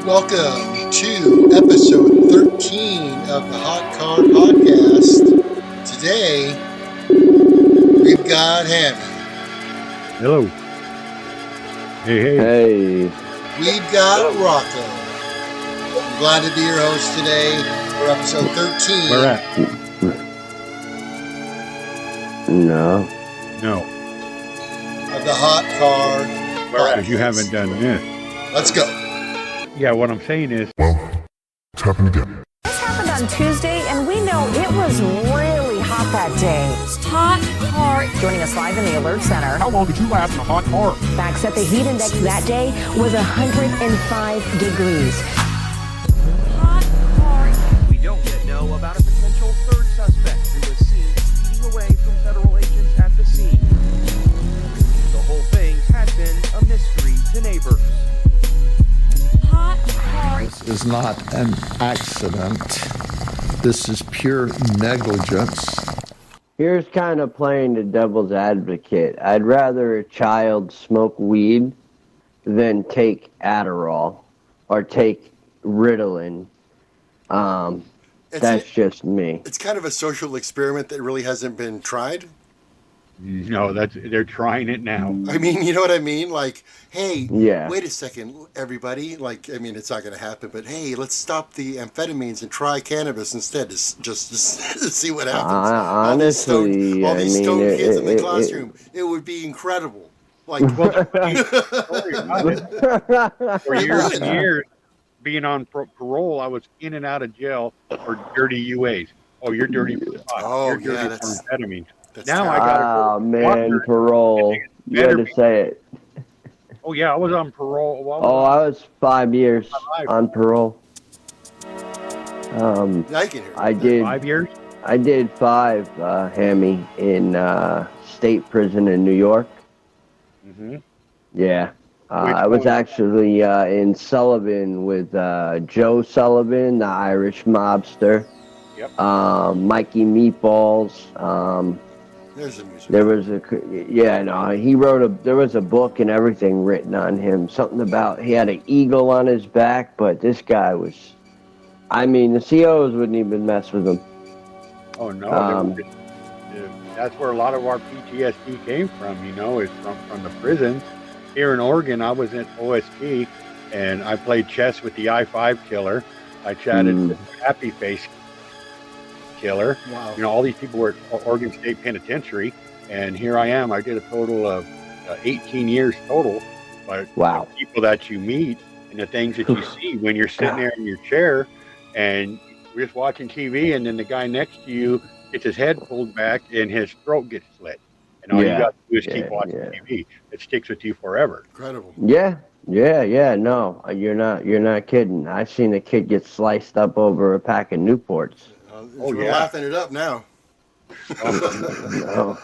Welcome to episode 13 of the Hot Car Podcast. Today, we've got Hammy. Hello. Hey. Hey. We've got Rocko. I'm glad to be your host today for episode 13. Where at? No. Of the Hot Car Where Podcast. at? You haven't done this. Let's go. Yeah, what I'm saying is... Well, it's happened again. This happened on Tuesday, and we know it was really hot that day. Hot car. Joining us live in the Alert Center. How long did you last in a hot car? Facts that the heat index that day was 105 degrees. Hot car. We don't yet know about a potential third suspect who was seen speeding away from federal agents at the scene. The whole thing had been a mystery to neighbors. Hot car. This is not an accident. This is pure negligence. Here's kind of playing the devil's advocate. I'd rather a child smoke weed than take Adderall or take Ritalin. That's just me. It's kind of a social experiment that really hasn't been tried. No, they're trying it now. I mean, you know what I mean? Like, hey, Yeah. wait a second, everybody. Like, I mean, it's not going to happen, but hey, let's stop the amphetamines and try cannabis instead to see what happens. Honestly, all these I mean, stoned kids in the classroom, it would be incredible. Like, For years and years, being on parole, I was in and out of jail for dirty UAs. Oh, you're dirty for pot. Oh, You're dirty yeah, for amphetamines. that's Now terrible. I got Oh, man, parole. You had to say it. Oh, yeah, I was on parole. Well, Oh, I was 5 years on parole. Now I can hear. I did 5 years? I did 5, Hammy, in state prison in New York. Mm-hmm. Yeah. Which I was one? actually in Sullivan with Joe Sullivan, the Irish mobster. Yep. Mikey Meatballs. There's the music. There was he wrote there was a book and everything written on him. Something about, he had an eagle on his back, but this guy was, I mean, the COs wouldn't even mess with him. Oh, no. That's where a lot of our PTSD came from, is from the prisons. Here in Oregon, I was in OST, and I played chess with the I-5 killer. I chatted with the Happy Face killer. Wow. All these people were at Oregon State Penitentiary, and here I am. I did a total of 18 years total. But Wow. the people that you meet and the things that you see when you're sitting there in your chair and you're just watching TV, and then the guy next to you gets his head pulled back and his throat gets slit. And all you got to do is keep watching TV. It sticks with you forever. Incredible. Yeah. No, you're not kidding. I've seen a kid get sliced up over a pack of Newports. We're laughing it up now. No.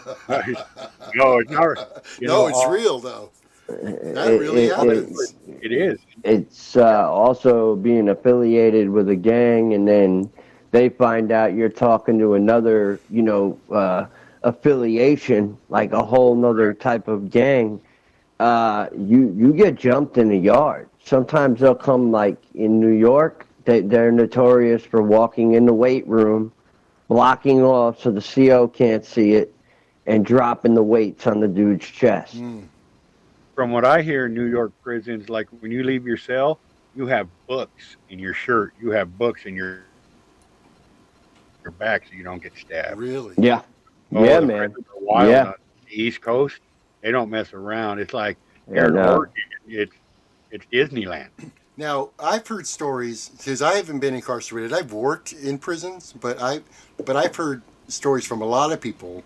No, it's not. It's real though. That really happens. It is. It's also being affiliated with a gang, and then they find out you're talking to another, affiliation, like a whole nother type of gang. You get jumped in the yard. Sometimes they'll come, like in New York, they're notorious for walking in the weight room, blocking off so the CO can't see it, and dropping the weights on the dude's chest. From what I hear in New York prisons, like when you leave your cell, you have books in your shirt. You have books in your back so you don't get stabbed. Really? Yeah. Oh, Yeah, the man. prisons are wild Yeah. on the East Coast. They don't mess around. It's like Yeah, no. Oregon. It's Disneyland. Now I've heard stories because I haven't been incarcerated. I've worked in prisons, but I've heard stories from a lot of people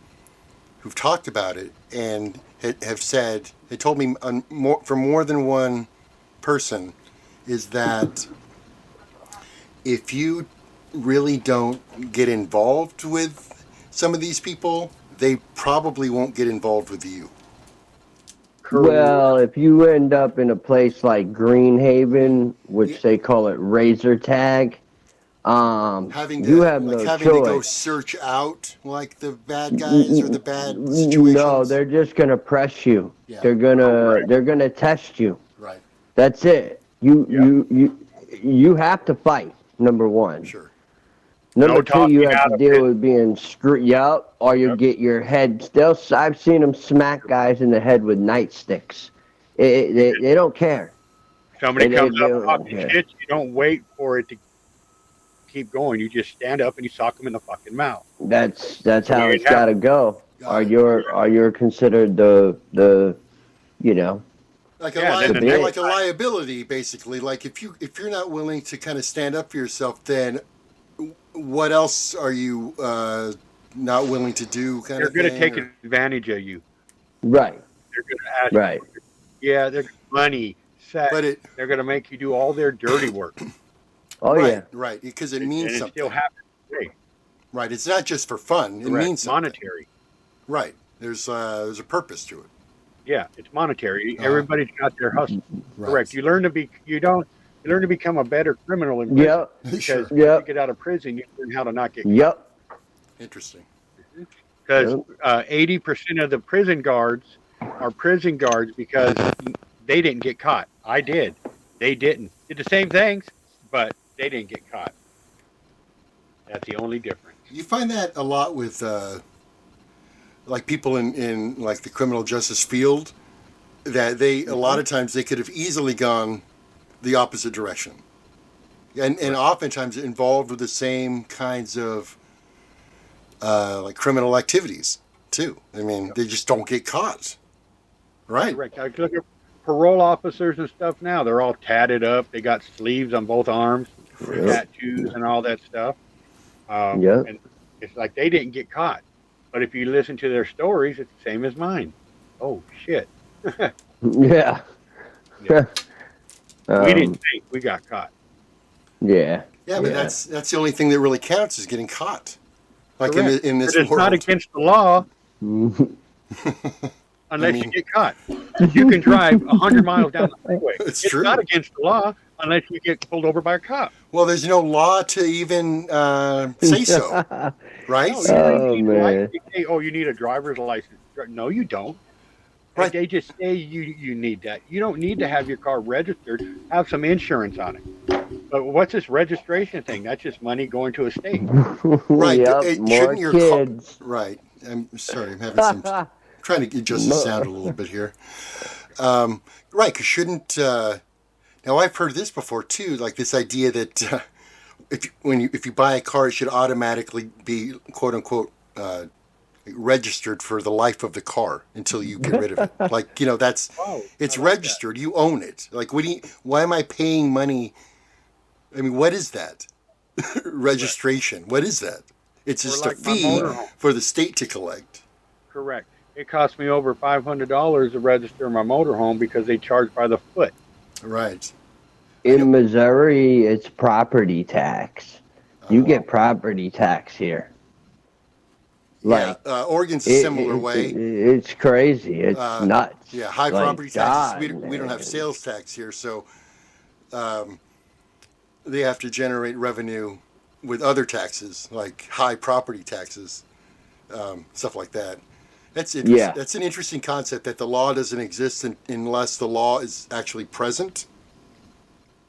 who've talked about it and have said, they told me from more than one person, is that if you really don't get involved with some of these people, they probably won't get involved with you. Well, if you end up in a place like Greenhaven, which they call it razor tag, Having to, you have like no having to go choice. search out like the bad guys or the bad situations. No, they're just gonna press you. Yeah. They're gonna test you. Right. That's it. You you have to fight. Number one. Sure. Number No two, you talking have out to of deal it. with being or you get your head. I've seen them smack guys in the head with nightsticks. They don't care. Somebody They comes up don't talking care. shit, you don't wait for it to keep going. You just stand up and you sock them in the fucking mouth. That's how it it's got to go. Got it. Are you considered the you know Like Yeah, a then the next like a liability, basically. Like if you're not willing to kind of stand up for yourself, then what else are you not willing to do? They're going to take advantage of you. right They're going to ask right Yeah, they're money, sex. But They're going to make you do all their dirty work. oh right, yeah right, because it And means it something. still happens today. Right, it's not just for fun. It Correct. means something. Monetary. Right, there's a purpose to it. Yeah, it's monetary. Everybody's got their hustle. Right. Correct. You learn to become a better criminal in prison. yep Because Sure. when Yep. you get out of prison, you learn how to not get yep Interesting. Because 80% of the prison guards are prison guards because they didn't get caught. I did. They didn't. Did the same things, but they didn't get caught. That's the only difference. You find that a lot with like people in like the criminal justice field, that they a lot of times they could have easily gone the opposite direction, and oftentimes involved with the same kinds of like criminal activities too. I mean, they just don't get caught. Right. Correct. I look at parole officers and stuff now. They're all tatted up. They got sleeves on both arms, tattoos and all that stuff. And it's like they didn't get caught. But if you listen to their stories, it's the same as mine. Oh, shit. yeah We didn't think we got caught. yeah Yeah, but that's the only thing that really counts is getting caught. Like in this But it's world. not against the law unless you get caught. You can drive 100 miles down the freeway. It's It's true. not against the law unless you get pulled over by a cop. Well, there's no law to even say so, right? Oh, man. They say, oh, you need a driver's license. No, you don't. Right. They just say you need that. You don't need to have your car registered. Have some insurance on it. But what's this registration thing? That's just money going to a state. Right. Yep, more Shouldn't your kids. right. I'm sorry. I'm having some trying to adjust the sound a little bit here. Right, because shouldn't now I've heard this before too, like this idea that if you buy a car, it should automatically be quote unquote registered for the life of the car until you get rid of it. Like that's it's registered. You own it. Like why am I paying money? I mean, what is that? Registration. What is that? It's just like a my fee motorhome. for the state to collect. Correct. It cost me over $500 to register my motorhome because they charge by the foot. Right. In Missouri, it's property tax. You get property tax here. Like, Oregon's a similar way. It's crazy. It's nuts. Yeah, high Like, property taxes. God, We don't have sales tax here, so they have to generate revenue with other taxes, like high property taxes, stuff like that. That's an interesting concept that the law doesn't exist unless the law is actually present.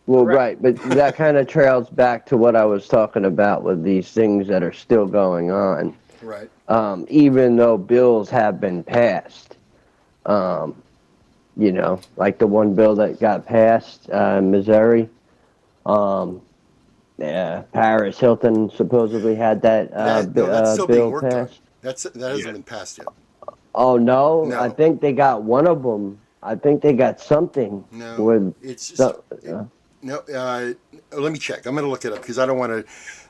Well, Correct. right, but that kind of trails back to what I was talking about with these things that are still going on. Right. Even though bills have been passed, like the one bill that got passed in Missouri. Paris Hilton supposedly had that that's still being bill worked on. passed. That hasn't been passed yet. Oh no. No. I think they got one of them. I think they got something. No, with it's just, no. Let me check. I'm going to look it up because I don't want to.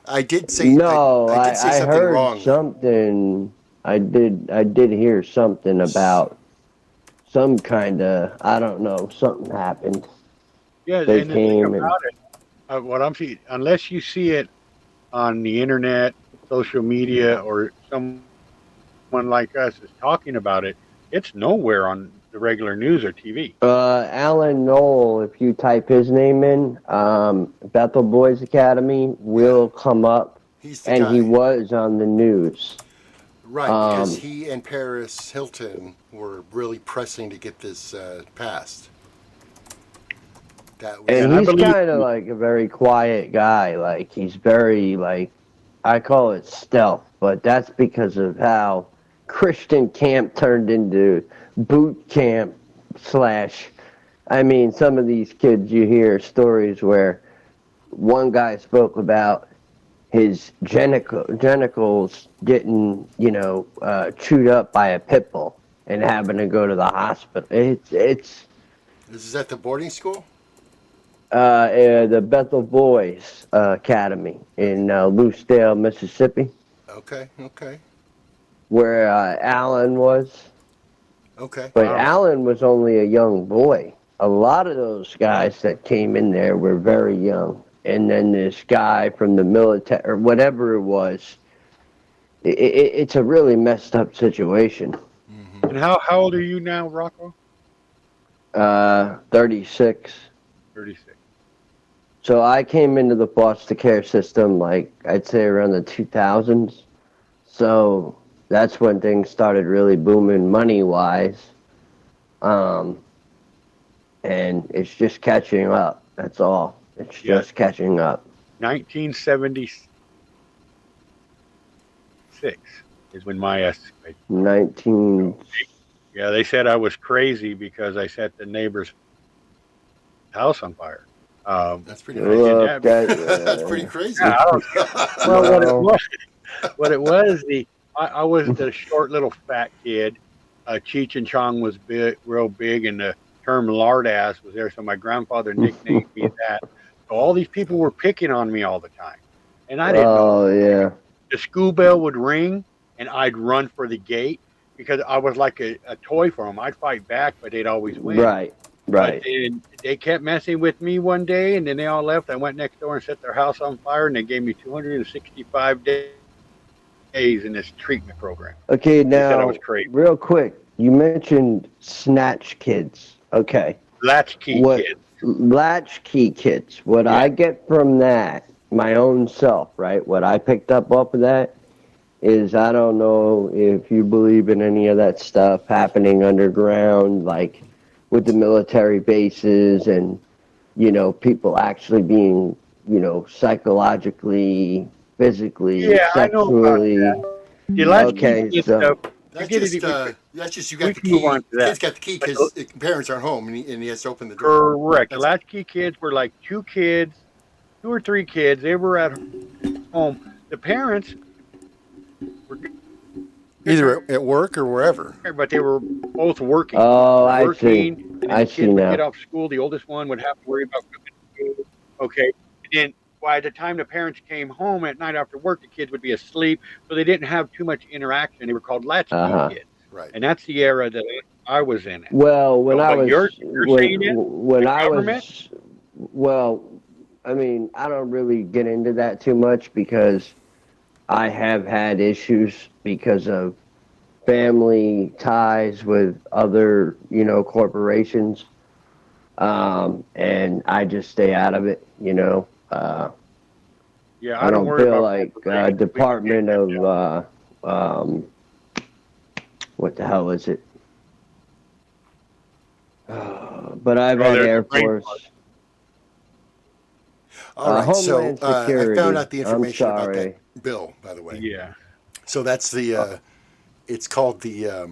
I did say no. I did say I something heard wrong. something. I did hear something about some kind of, I don't know, something happened. Yeah, They and the thing came about it, what I'm seeing, unless you see it on the internet, social media, or someone like us is talking about it, it's nowhere on the regular news or TV. Alan Knoll, if you type his name in, Bethel Boys Academy will come up, He's the and guy. he was on the news. Right, because he and Paris Hilton were really pressing to get this passed. That was, And I he's believe kind of like a very quiet guy. Like, he's very, like, I call it stealth, but that's because of how Christian camp turned into boot camp slash. I mean, some of these kids, you hear stories where one guy spoke about his genitals getting, chewed up by a pit bull and having to go to the hospital. It's this is at the boarding school? the Bethel Boys Academy in Lucedale, Mississippi, Okay. where Alan was. Okay. But Alan was only a young boy. A lot of those guys that came in there were very young. And then this guy from the military, or whatever it was, it's a really messed up situation. And how old are you now, Rocco? 36. 36. So I came into the foster care system, like, I'd say around the 2000s. So that's when things started really booming money-wise. And it's just catching up. That's all. It's just catching up. 1976 is when my estimate. 19. Yeah, they said I was crazy because I set the neighbor's house on fire. That's pretty crazy. Look, That's pretty crazy. Yeah, well, what it was, I was the short little fat kid. Cheech and Chong was real big, and the term lard ass was there, so my grandfather nicknamed me that. So all these people were picking on me all the time, and I didn't know. Oh, yeah. The school bell would ring, and I'd run for the gate because I was like a toy for them. I'd fight back, but they'd always win. Right. But they kept messing with me one day, and then they all left. I went next door and set their house on fire, and they gave me 265 days in this treatment program. Okay, They said I now, was crazy. real quick, you mentioned snatch kids. Okay. Latchkey kids. Latchkey kids. What I get from that, my own self, right? What I picked up off of that is, I don't know if you believe in any of that stuff happening underground, like with the military bases and, people actually being, psychologically, physically, sexually. I know about that. The latchkey kids so stuff. That's You get just, it- that's just you got we the can move key. on to that. Kid's got the key because parents aren't home, and he has to open the door. Correct. The latchkey kids were like two or three kids. They were at home. The parents were Either at work or wherever. but they were both working. Oh, I see. working, and then I the see kids would now. get off school. The oldest one would have to worry about cooking food. Okay. And then by the time the parents came home at night after work, the kids would be asleep, so they didn't have too much interaction. They were called latchkey kids. Right. And that's the era that I was in. Well, when So, I but was you're saying it? when The I government? was well, I mean, I don't really get into that too much because I have had issues because of family ties with other, corporations, and I just stay out of it. Yeah, I don't worry feel about like corporations. Department We can get of that. what the hell is it? But I've had there's Air the brain Force. part. All right. So Homeland I Security. found out the I'm information about sorry. that bill, by the way. Yeah. So that's the. It's called the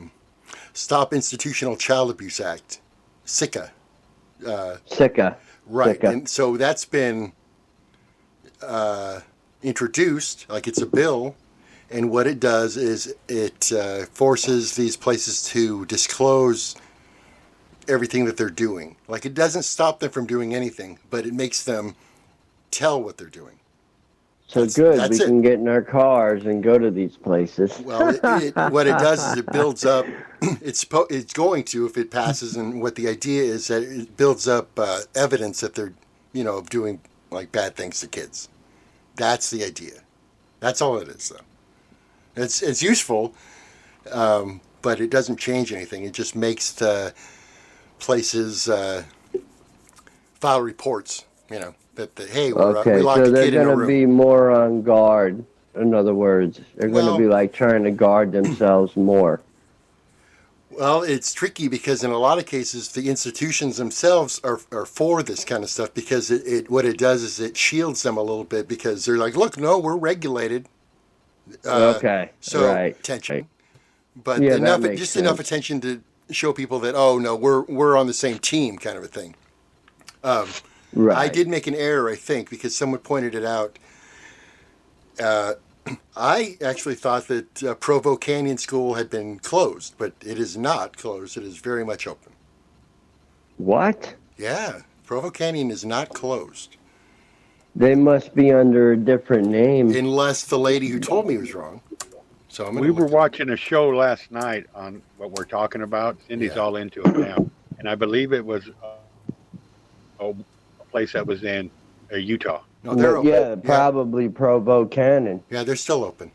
Stop Institutional Child Abuse Act, SICA. SICA. Right. SICA. And so that's been introduced, like it's a bill, and what it does is it forces these places to disclose everything that they're doing. Like, it doesn't stop them from doing anything, but it makes them tell what they're doing. So That's- good, that's we it. can get in our cars and go to these places. Well, what it does is it builds up. It's going to, if it passes, and what the idea is that it builds up evidence that they're, doing like bad things to kids. That's the idea. That's all it is, though. It's useful, but it doesn't change anything. It just makes the places file reports. That hey, we Okay, locked so a they're kid in a going to room. be more on guard. In other words, they're going Well- to be like trying to guard themselves more. Well, it's tricky because in a lot of cases, the institutions themselves are for this kind of stuff because what it does is it shields them a little bit because they're like, look, no, we're regulated. Okay. So Right. attention, but Yeah, enough, that makes just sense. enough attention to show people that, oh no, we're on the same team, kind of a thing. I Right. did make an error, I think, because someone pointed it out. I actually thought that Provo Canyon School had been closed, but it is not closed. It is very much open. What? Yeah, Provo Canyon is not closed. They must be under a different name. Unless the lady who told me was wrong. So I'm We were watching a show last night on what we're talking about. Cindy's Yeah. all into it now, and I believe it was a place that was in Utah. No, they're open. Yeah, probably Provo Canyon. Yeah, they're still open.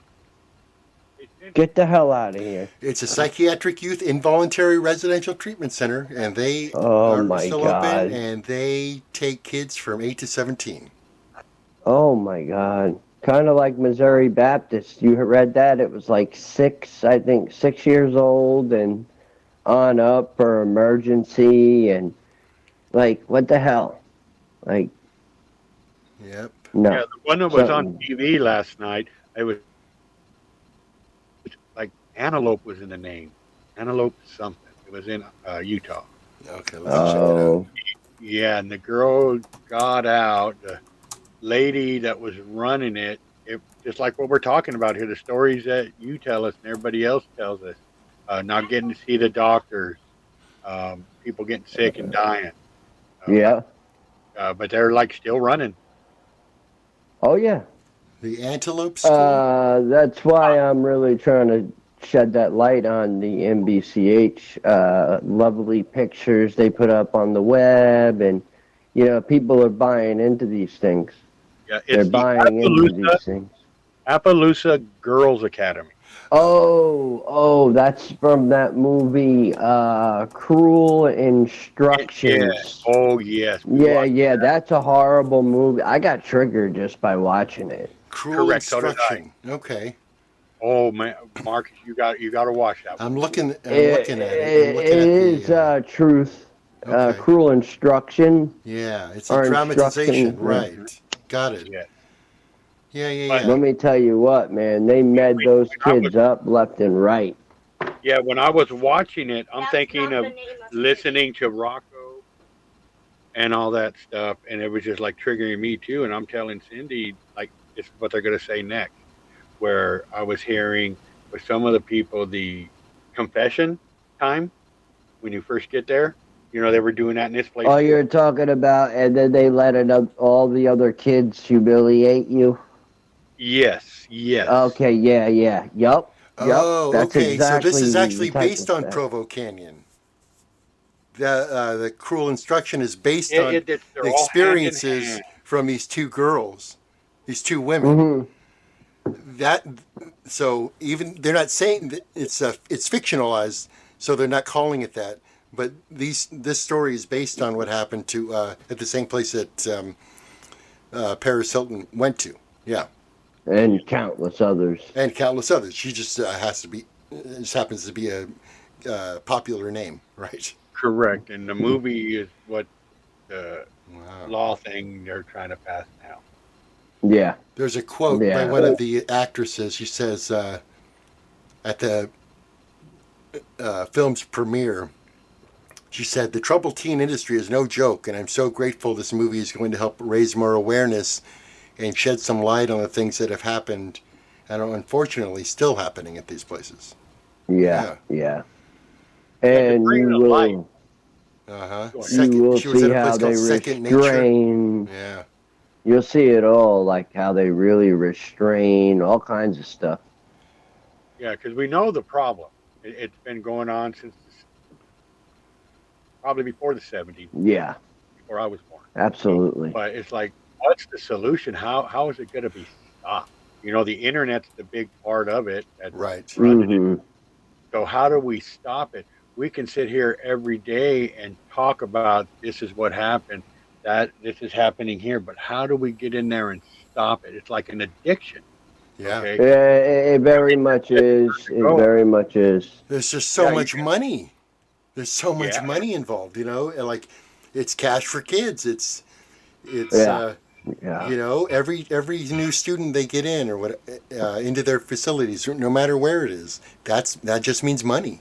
Get the hell out of here. It's a psychiatric youth involuntary residential treatment center, and they Oh, are my still God. open, and they take kids from 8 to 17. Oh my God. Kind of like Missouri Baptist. You read that? It was like 6 years old and on up for emergency and like, what the hell? Like, Yep. no. Yeah, the one that was on Something- TV last night, it was like Antelope was in the name. Antelope something. It was in Utah. Okay, let's check it out. Oh, Yeah, and the girl got out. The lady that was running it, just like what we're talking about here, the stories that you tell us and everybody else tells us, not getting to see the doctors, people getting sick and dying. yeah. But they're like still running. Oh, yeah. The Antelope School? That's why I'm really trying to shed that light on the NBCH lovely pictures they put up on the web, and people are buying into these things. Yeah, They're it's the buying into these things. Appaloosa Girls Academy. Oh, that's from that movie, Cruel Instructions. Yes. Oh, yes. We Yeah, watched yeah, that. that's a horrible movie. I got triggered just by watching it. Cruel correct, so did Instruction. Okay. Oh man, Marcus, you got to watch that one. I'm looking at it. It is truth. Okay. Cruel Instruction. Yeah, it's or a dramatization. instruction. Right. Got it. Yeah. Yeah. Let me tell you what, man. They med those when I kids up left and right. Yeah, when I was watching it, I'm That's thinking not of the name of the listening to Rocco and all that stuff, and it was just like triggering me too. And I'm telling Cindy, like, this is what they're going to say next. Where I was hearing with some of the people the confession time when you first get there. They were doing that in this place. Oh, too. you're talking about, and then they let all the other kids humiliate you? Yes. Okay, yeah. Yup. Oh, That's okay. exactly So this is the actually type based of on stuff. Provo Canyon. The Cruel Instruction is based They're on all the hand in experiences hand. from these two girls, these two women. So even they're not saying that it's fictionalized, so they're not calling it that. But this story is based on what happened to at the same place that Paris Hilton went to. Yeah, And countless others. and countless others. She just happens to be a popular name, right? Correct. And the movie is what the Wow. law thing they're trying to pass now. Yeah. There's a quote by one of the actresses. She says at the film's premiere, she said, "The troubled teen industry is no joke, and I'm so grateful this movie is going to help raise more awareness and shed some light on the things that have happened and are unfortunately still happening at these places." Yeah. to And bring you it to light. will, Uh-huh. you will She was see at a how place they called Second Nature. restrain. Yeah. You'll see it all, like how they really restrain, all kinds of stuff. Yeah, because we know the problem. It's been going on since probably before the 70s, Yeah, before I was born. absolutely. But it's like, what's the solution? How is it going to be stopped? The internet's the big part of it. That's Right. running it. Mhm. So how do we stop it? We can sit here every day and talk about this is what happened, that this is happening here, but how do we get in there and stop it? It's like an addiction. Yeah. Okay. Yeah, it very much is. It very much is. There's just so Yeah, much money. There's so much Yeah. money involved, you know, and like it's cash for kids. It's Yeah. Yeah. you know, every new student they get in or what into their facilities, no matter where it is, that just means money.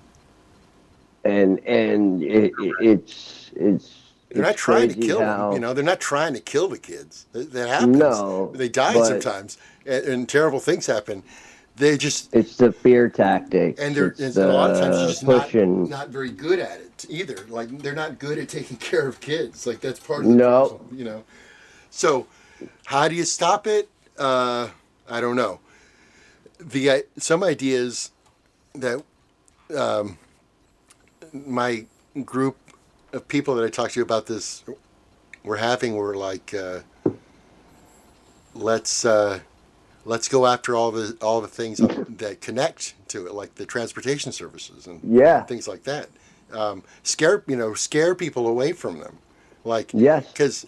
And it's They're not trying to crazy kill how, them, you know. They're not trying to kill the kids. That happens. No, They die but sometimes, and terrible things happen. They just it's the fear tactic. and they're It's and a lot of times they're just pushing. not very good at it either. Like they're not good at taking care of kids. Like that's part of the No. problem, you know. So how do you stop it? I don't know. Some ideas that my group of people that I talked to about this were like, let's go after all the things that connect to it, like the transportation services and things like that. Scare people away from them, like Yes. because.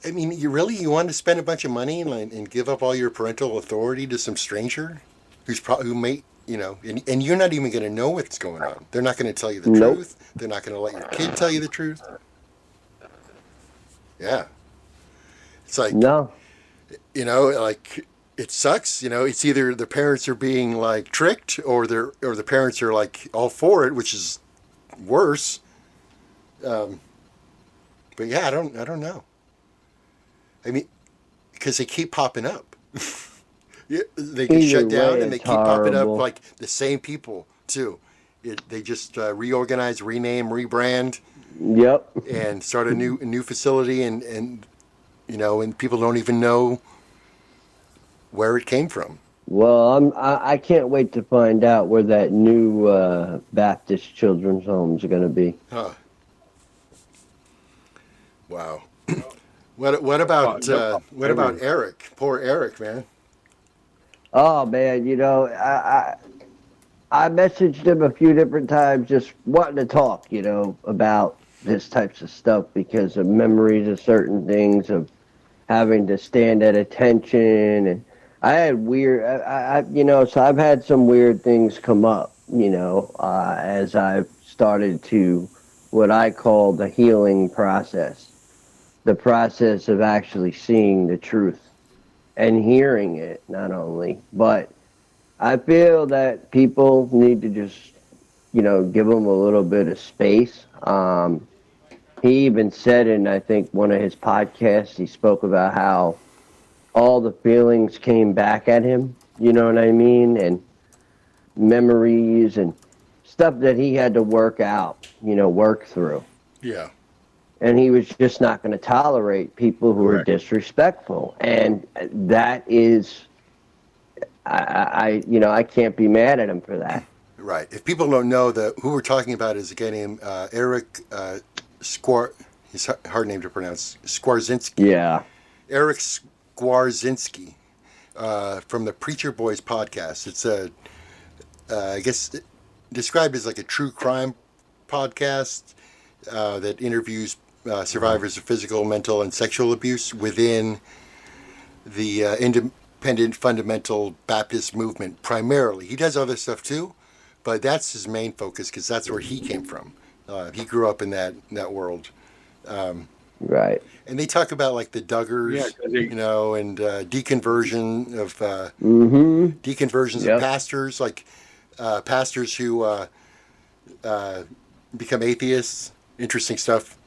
I mean, you want to spend a bunch of money and give up all your parental authority to some stranger who may, you know, and you're not even going to know what's going on. They're not going to tell you the Nope. truth. They're not going to let your kid tell you the truth. Yeah. It's like, No. you know, like it sucks. You know, it's either the parents are being like tricked or the parents are like all for it, which is worse. But yeah, I don't know. I mean, because they keep popping up. Yeah, they get Either shut down way, and they it's keep popping up horrible. like the same people too. They just reorganize, rename, rebrand, Yep. and start a new facility, and you know, and people don't even know where it came from. Well, I can't wait to find out where that new Baptist children's home is going to be. Huh. Wow. What about Eric? Poor Eric, man. Oh man, you know, I messaged him a few different times, just wanting to talk, you know, about this types of stuff because of memories of certain things, of having to stand at attention, and I had so I've had some weird things come up, you know, as I've started to what I call the healing process, the process of actually seeing the truth and hearing it, not only, but I feel that people need to just, you know, give them a little bit of space. He even said in, I think, one of his podcasts, he spoke about how all the feelings came back at him, you know what I mean? And memories and stuff that he had to work out, you know, work through. Yeah. And he was just not going to tolerate people who were disrespectful. And that is, I can't be mad at him for that. Right. If people don't know, who we're talking about is a guy named Eric he's hard name to pronounce, Skwarczynski. Yeah. Eric Skwarczynski from the Preacher Boys podcast. It's I guess, described as like a true crime podcast that interviews survivors of physical, mental, and sexual abuse within the independent fundamental Baptist movement primarily. He does other stuff too, but that's his main focus because that's where he came from. He grew up in that world. Right. And they talk about like the Duggars, you know, and deconversion of deconversions of pastors, like pastors who become atheists. Interesting stuff.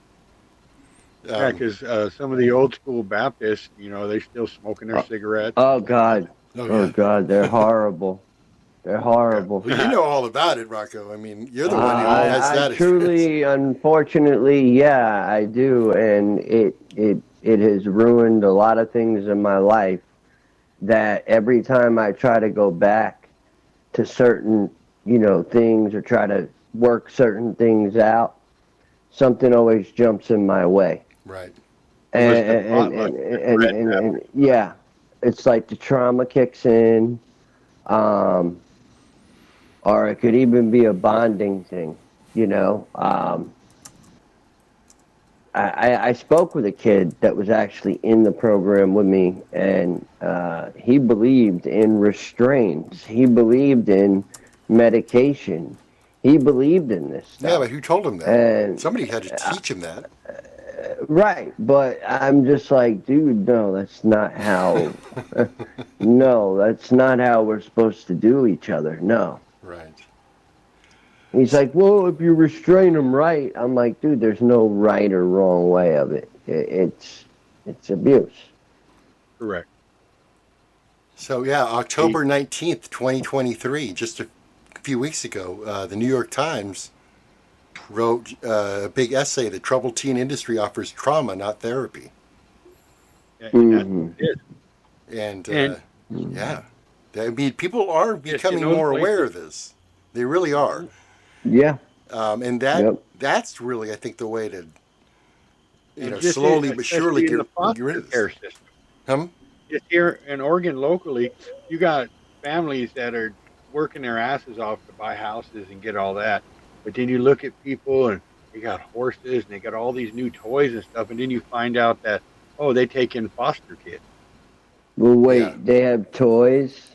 Yeah, because some of the old school Baptists, you know, they still smoking their cigarettes. Oh God. Oh, yeah. God, they're horrible. They're horrible. Well, you know all about it, Rocco. I mean, you're the one who has that I truly, unfortunately, yeah, I do, and it has ruined a lot of things in my life. That every time I try to go back to certain, you know, things or try to work certain things out, something always jumps in my way. Right. And yeah, it's like the trauma kicks in. Or it could even be a bonding thing, you know. I spoke with a kid that was actually in the program with me, and he believed in restraints. He believed in medication. He believed in this stuff. Yeah, but who told him that? And Somebody had to teach him that. right, but I'm just like, dude, no, that's not how. No, that's not how we're supposed to do each other. No. Right. He's like, well, if you restrain them right, I'm like, dude, there's no right or wrong way of it. It's abuse. Correct. So yeah, October 19th, 2023, just a few weeks ago, the New York Times wrote a big essay, "The troubled teen industry offers trauma, not therapy." And that's it. And yeah, I mean, people are becoming those more aware of places- this. They really are. Yeah. And that's really, I think, the way to, And just slowly but surely especially in the get foster rid of care this. system. Just here in Oregon locally, you got families that are working their asses off to buy houses and get all that. But then you look at people and they got horses and they got all these new toys and stuff. And then you find out that, oh, they take in foster kids. Well, wait, Yeah. they have toys?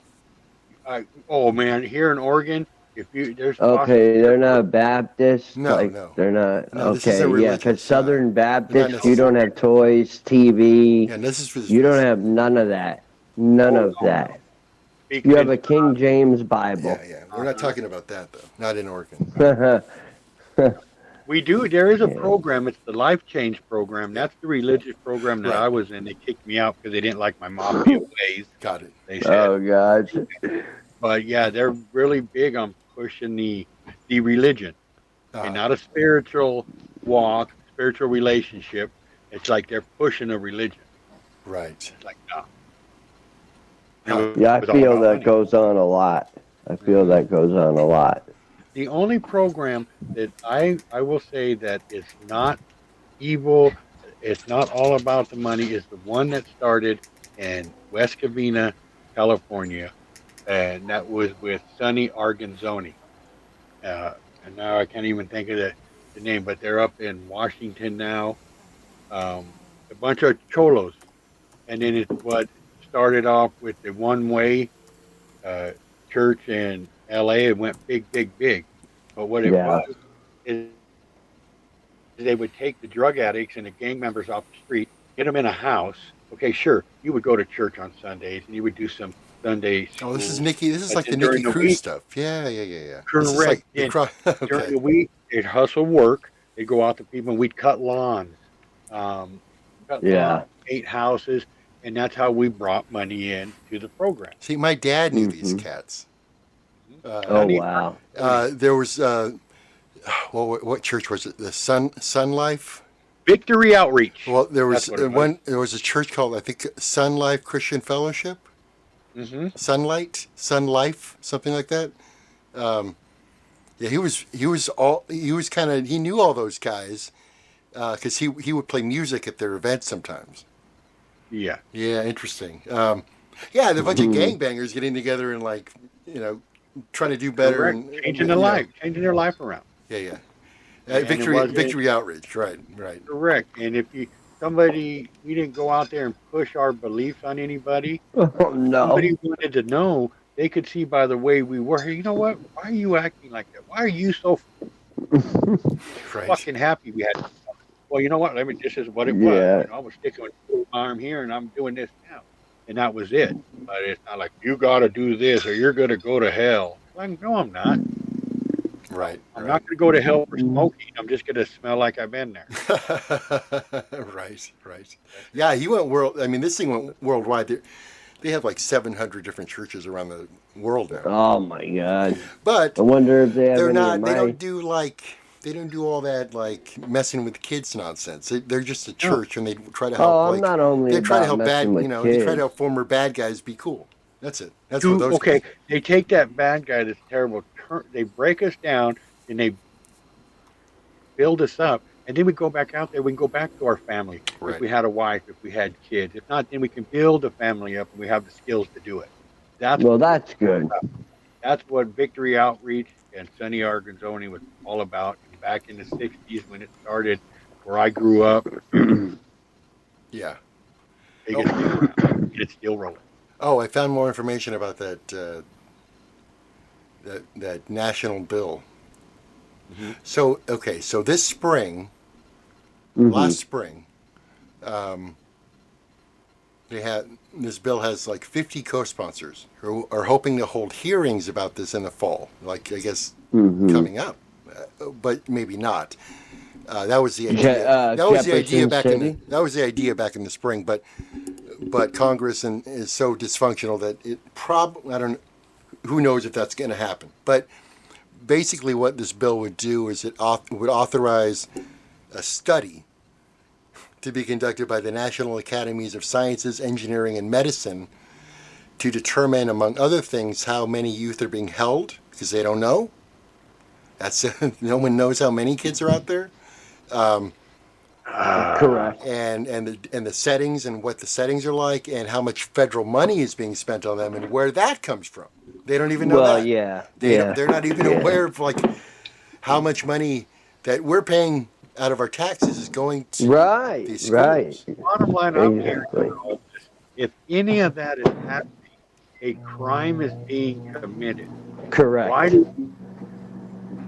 Oh, man, here in Oregon, there's Okay, they're not Baptist? No, like, no. They're not. No, this isn't okay, yeah, religious, because Southern Baptist, you necessarily. don't have toys, TV. Yeah, and this is for You don't have none of that. None of that. You have a King James Bible. Yeah. We're not talking about that though. Not in Oregon. We do. There is a program. It's the Life Change program. That's the religious program that I was in. They kicked me out because they didn't like my mafia ways. Got it. They said. Oh, God. But yeah, they're really big on pushing the religion, and not a spiritual walk, spiritual relationship. It's like they're pushing a religion. Right. It's like no. Yeah, I feel that goes on a lot. I feel that goes on a lot. The only program that I will say that is not evil, it's not all about the money, is the one that started in West Covina, California, and that was with Sonny Arganzoni. And now I can't even think of the name, but they're up in Washington now. A bunch of cholos, and then it's what started off with the one-way church in L.A. It went big. But what it was is they would take the drug addicts and the gang members off the street, get them in a house. Okay, sure, you would go to church on Sundays and you would do some Sunday school. Oh, this is Nikki. This is like the during Nikki the Cruz week- stuff. Yeah. Correct. This is like During okay. the week, they'd hustle work. They'd go out to people and we'd cut lawns. Lawns, paint houses, and that's how we brought money in to the program. See, my dad knew these cats. Oh, wow. There was what church was it? The Sun Life. Victory Outreach. Well, there was That's what it was. one. There was a church called, I think, Sun Life Christian Fellowship. Mm-hmm. Sunlight, Sun Life, something like that. Yeah, he knew all those guys because he would play music at their events sometimes. Yeah. Yeah, interesting. Yeah, the bunch of gangbangers getting together and trying to do better Correct. and Changing their life around. Yeah. And it wasn't- Victory Outreach, right. Correct. And if we didn't go out there and push our beliefs on anybody. Oh, no. Somebody wanted to know, they could see by the way we were. Hey, you know what? Why are you acting like that? Why are you so Right. fucking happy we had? Well, you know what? This is what it was. Yeah. I was sticking my arm here and I'm doing this now. And that was it. But it's not like you got to do this or you're going to go to hell. Like, no, I'm not. Right. I'm not going to go to hell for smoking. I'm just going to smell like I've been there. Right. Yeah, he went world. I mean, this thing went worldwide. They have like 700 different churches around the world now. Oh, my God. But I wonder if they have they're any not. of They my... don't do all that like messing with kids nonsense. They're just a church, and they try to help. Oh, I'm not only they try to about help bad. messing with They try kids. to help former bad guys be cool. That's it. That's what those. Okay, guys- they take that bad guy that's terrible, they break us down, and they build us up, and then we go back out there. We can go back to our family Right. if we had a wife, if we had kids. If not, then we can build a family up, and we have the skills to do it. That's good. That's what Victory Outreach and Sonny Arganzoni was all about back in the '60s when it started. where I grew up, Yeah. it's still rolling. Oh, I found more information about that that national bill. Mm-hmm. So okay, so this spring, Mhm. last spring, this bill has like 50 co-sponsors who are hoping to hold hearings about this in the fall, like I guess coming up, but maybe not. That was the idea. That was the idea Jefferson back City? that was the idea back in the spring, but Congress is so dysfunctional that it I don't, who knows if that's going to happen. But basically, what this bill would do is it would authorize a study to be conducted by the National Academies of Sciences, Engineering, and Medicine to determine, among other things, how many youth are being held, because they don't know. That's no one knows how many kids are out there. Correct. And the settings and what the settings are like, and how much federal money is being spent on them, and where that comes from. They don't even know Well, that. yeah. They're not even aware of like how much money that we're paying out of our taxes is going to these schools. Right. Bottom line, I'm Exactly. hearing all this. If any of that is happening, a crime is being committed. Correct. Why do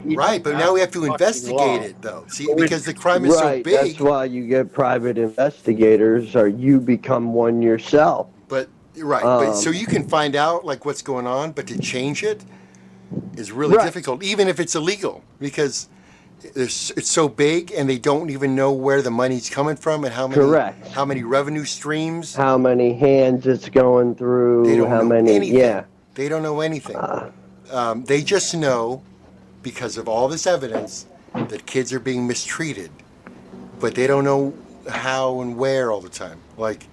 Right, but now we have to investigate it, though. See, because the crime is so Right. big. That's why you get private investigators, or you become one yourself. But but so you can find out like what's going on, but to change it is really difficult, even if it's illegal, because it's so big, and they don't even know where the money's coming from and how many revenue streams. How many hands it's going through? They don't how know many? anything. Yeah. They don't know anything. They just know, because of all this evidence, that kids are being mistreated, but they don't know how and where all the time. Like,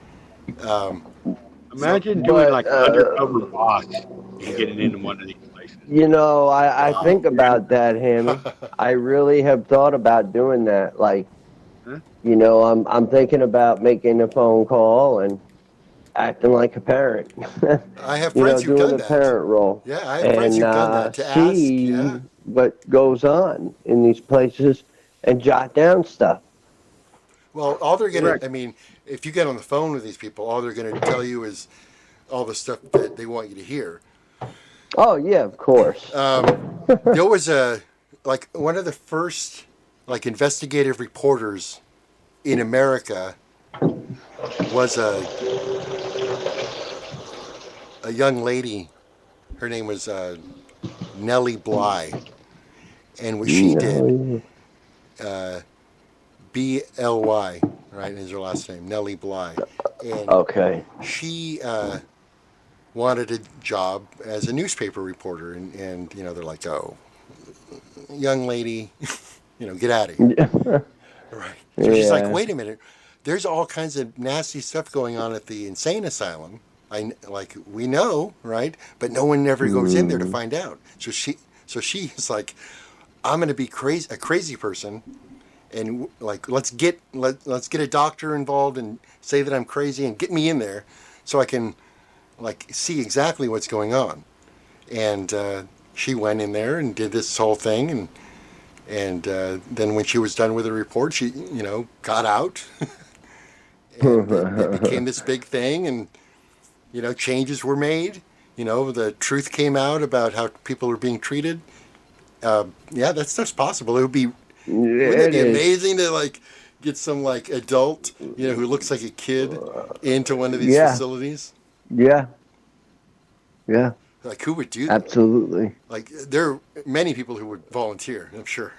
imagine doing like an undercover boss and getting into one of these places. You know, I think about that, Hammy. I really have thought about doing that. Like, you know, I'm thinking about making a phone call and acting like a parent. I have friends who've doing done the that. parent role. Yeah, I have friends who've done that to see ask. Yeah. what goes on in these places and jot down stuff. Well, all they're going to, I mean, if you get on the phone with these people, all they're going to tell you is all the stuff that they want you to hear. Oh, yeah, of course. There was one of the first, investigative reporters in America was a young lady. Her name was Nellie Bly. And what she did, B-L-Y, right, is her last name, Nellie Bly. And okay. she wanted a job as a newspaper reporter. And they're like, oh, young lady, get out of here. Right. So she's like, wait a minute. There's all kinds of nasty stuff going on at the insane asylum. We know, right? But no one ever goes in there to find out. So she's like, I'm going to be a crazy person, and let's get a doctor involved and say that I'm crazy and get me in there, so I can see exactly what's going on. And she went in there and did this whole thing, and then when she was done with the report, she got out. And it became this big thing, and changes were made. The truth came out about how people are being treated. That stuff's possible. Wouldn't it be amazing to get some adult who looks like a kid into one of these facilities? Yeah. Who would do that? Absolutely. There are many people who would volunteer, I'm sure.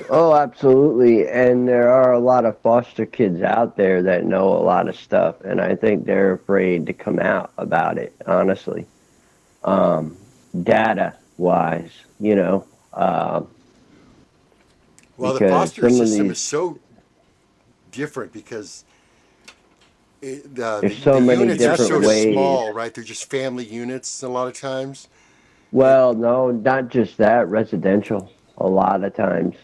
Oh, absolutely. And there are a lot of foster kids out there that know a lot of stuff, and I think they're afraid to come out about it, honestly. Data-wise, Well, the foster system is so different because there's so many units are different so ways. small, right? They're just family units a lot of times. Well, no, not just that. Residential, a lot of times.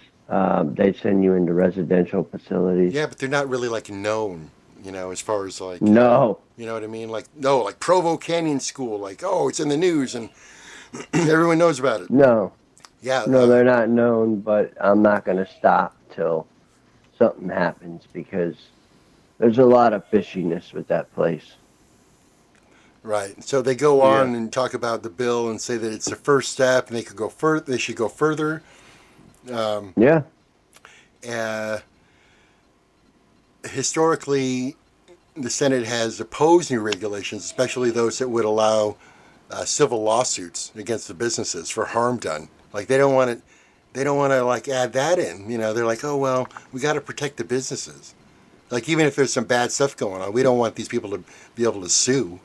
They send you into residential facilities. Yeah, but they're not really known, as far as No. You know what I mean? Like Provo Canyon School, it's in the news and everyone knows about it. No. Yeah. No, they're not known, but I'm not going to stop till something happens, because there's a lot of fishiness with that place. Right. So they go on and talk about the bill and say that it's the first step, and they could go further. They should go further. Yeah. Historically, the Senate has opposed new regulations, especially those that would allow civil lawsuits against the businesses for harm done. Like they don't want it. They don't want to like add that in. You know, they're like, oh well, we got to protect the businesses. Like even if there's some bad stuff going on, we don't want these people to be able to sue.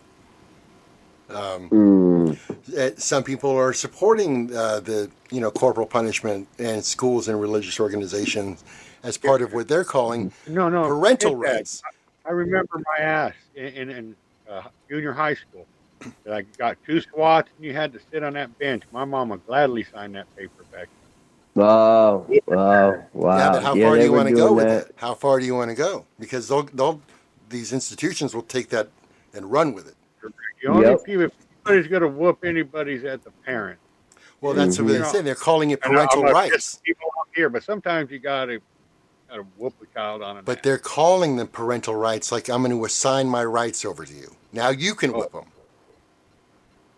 Some people are supporting the corporal punishment and schools and religious organizations as part of what they're calling parental rights. I remember my ass in junior high school that I got 2 swats and you had to sit on that bench. My mom would gladly sign that paper back. Oh, wow. Yeah, but how far do you want to go with it? How far do you want to go? Because these institutions will take that and run with it. The only people, if anybody's going to whoop anybody's at the parent. Well, that's what they're saying. They're calling it parental rights. People up here, but sometimes you got to whoop a child on it. But they're calling them parental rights. Like I'm going to assign my rights over to you. Now you can whip them,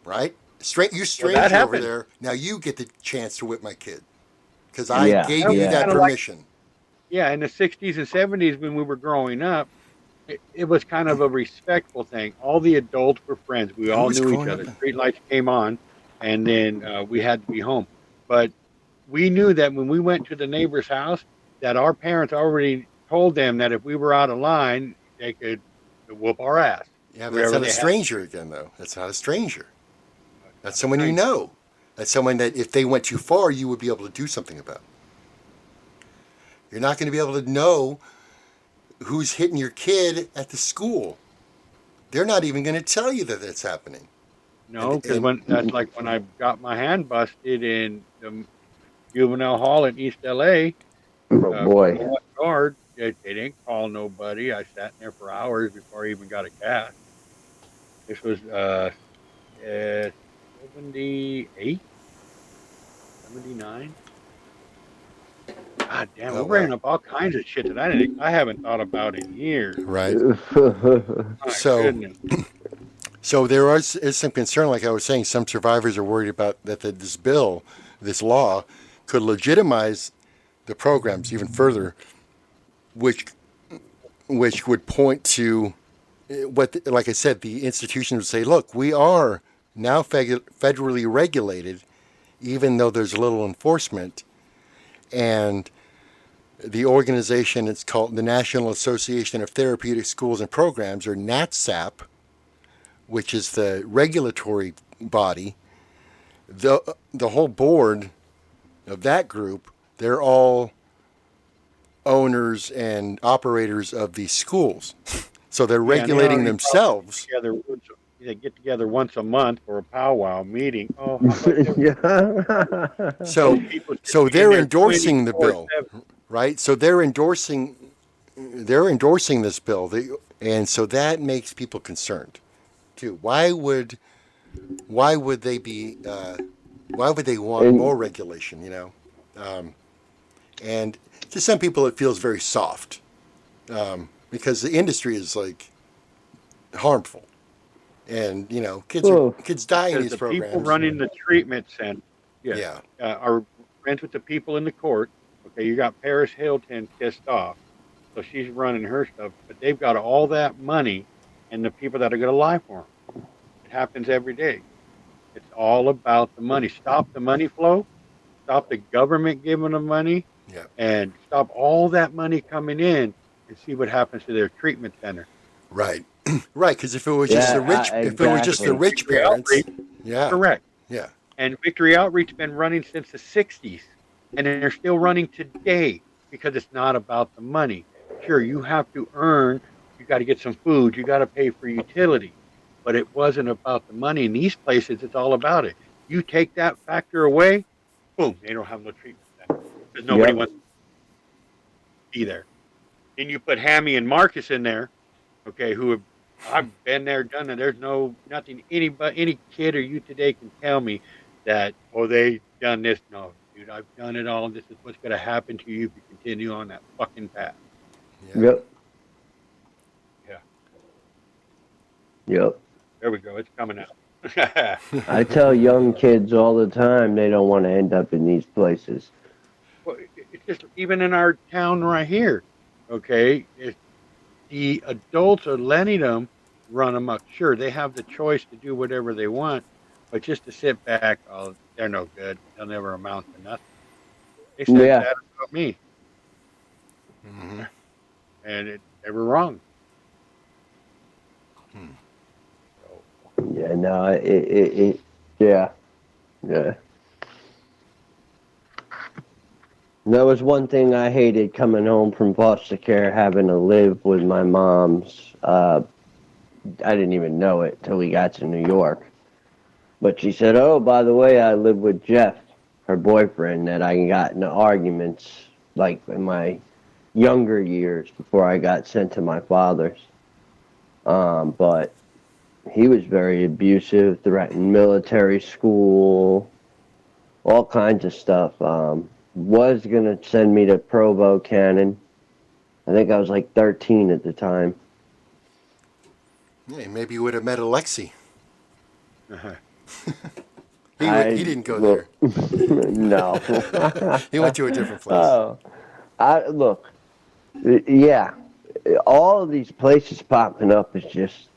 right? You stranger over there. Now you get the chance to whip my kid because I gave you that permission. In the 60s and 70s when we were growing up, it was kind of a respectful thing. All the adults were friends. We all knew each other. Street lights came on, and then we had to be home. But we knew that when we went to the neighbor's house, that our parents already told them that if we were out of line, they could whoop our ass. Yeah, but that's not a stranger again, though. That's not a stranger. That's someone you know. That's someone that if they went too far, you would be able to do something about. You're not going to be able to know who's hitting your kid at the school. They're not even going to tell you that that's happening. No, because that's like when I got my hand busted in the juvenile hall in East L.A. Oh, boy. Guard, they didn't call nobody. I sat in there for hours before I even got a cast. This was 78, 79. God damn, we're bringing up all kinds of shit that I haven't thought about in years. Right. So there is some concern, like I was saying, some survivors are worried about that this law, could legitimize the programs even further, which would point to what, like I said, the institutions would say, look, we are now federally regulated, even though there's little enforcement. And the organization, it's called the National Association of Therapeutic Schools and Programs, or NATSAP, which is the regulatory body. The whole board of that group, they're all owners and operators of these schools. So they're regulating themselves. They get together once a month for a powwow meeting. Oh, So they're endorsing the bill, right? So they're endorsing this bill, and so that makes people concerned too. Why would they be? Why would they want more regulation? And to some people it feels very soft, because the industry is like harmful. And kids die in these programs. People running the treatment center, are friends with the people in the court. Okay, you got Paris Hilton pissed off, so she's running her stuff. But they've got all that money, and the people that are going to lie for them. It happens every day. It's all about the money. Stop the money flow. Stop the government giving them money, and stop all that money coming in, and see what happens to their treatment center. Right. Right, because if it was just the rich parents, correct, yeah. And Victory Outreach been running since the '60s, and they're still running today because it's not about the money. Sure, you have to earn, you got to get some food, you got to pay for utility, but it wasn't about the money. In these places, it's all about it. You take that factor away, boom, they don't have no treatment center because nobody wants to be there. Then you put Hammy and Marcus in there, okay, who have. I've been there, done that. There's nothing any kid or you today can tell me that, they done this. No, dude, I've done it all. This is what's going to happen to you if you continue on that fucking path. Yeah. Yep. Yeah. Yep. There we go. It's coming out. I tell young kids all the time they don't want to end up in these places. Well, it's just even in our town right here. Okay, the adults are letting them run amok. Sure, they have the choice to do whatever they want, but just to sit back, oh, they're no good. They'll never amount to nothing. They said Yeah. that about me, Mm-hmm. and they were wrong. So, Yeah, no, yeah. That was one thing I hated coming home from foster care, having to live with my mom's. I didn't even know it till we got to New York. But she said, oh, by the way, I live with Jeff, her boyfriend, that I got into arguments, like, in my younger years before I got sent to my father's. But he was very abusive, threatened military school, all kinds of stuff. Was going to send me to Provo Cannon. I think I was like 13 at the time. Yeah, maybe you would have met Alexi. uh-huh. He didn't go there. No. He went to a different place. Oh, look, yeah, all of these places popping up is just,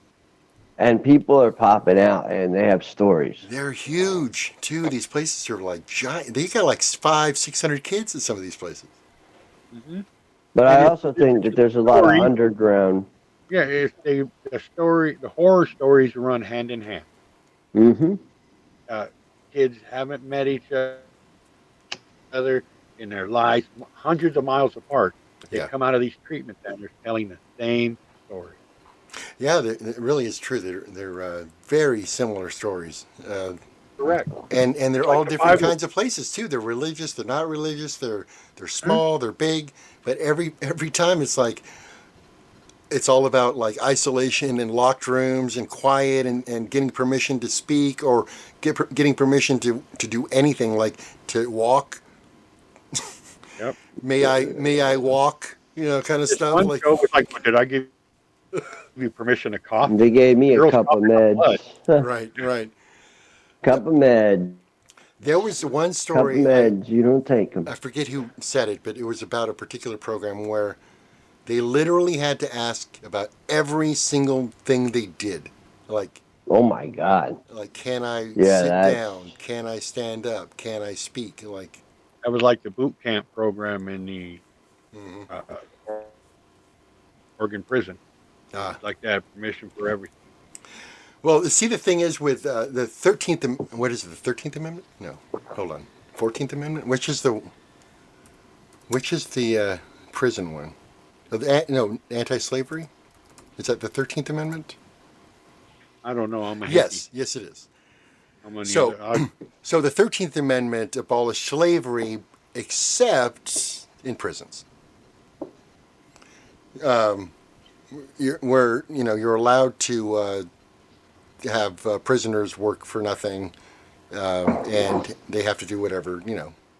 and people are popping out and they have stories. They're huge too. These places are like giant. They got like 500-600 kids in some of these places. Mm-hmm. But I also think that there's a lot of underground. Yeah, the horror stories run hand in hand. Mm-hmm. Kids haven't met each other in their lives, hundreds of miles apart. But they come out of these treatment centers telling the same story. Yeah, it really is true. They're very similar stories. Correct. And they're Like all the different Bible. kinds of places too. They're religious. They're not religious. They're small. They're big. But every time it's like it's all about like isolation and locked rooms and quiet and getting permission to speak or getting permission to do anything, like to walk. Yep. May I walk? You know, kind of This stuff. one Like, show was like, did I give you permission to cough? They gave me a Girls cup of coughing up blood. meds. right. Cup of meds. There was one Cup of story. meds. You don't take them. I forget who said it, but it was about a particular program where they literally had to ask about every single thing they did. Like, Oh my God. can I Yeah, sit that's- down? Can I stand up? Can I speak? Like, That was like the boot camp program in the Oregon prison. Like that, permission for everything. well, see, the thing is with the 13th, what is it, the 13th Amendment? No, hold on. 14th Amendment? Which is the prison one? No, anti-slavery? Is that the 13th Amendment? I don't know. I'm a Yes, it is. I'm So, so the 13th Amendment abolished slavery except in prisons. You're allowed to have prisoners work for nothing, and they have to do whatever,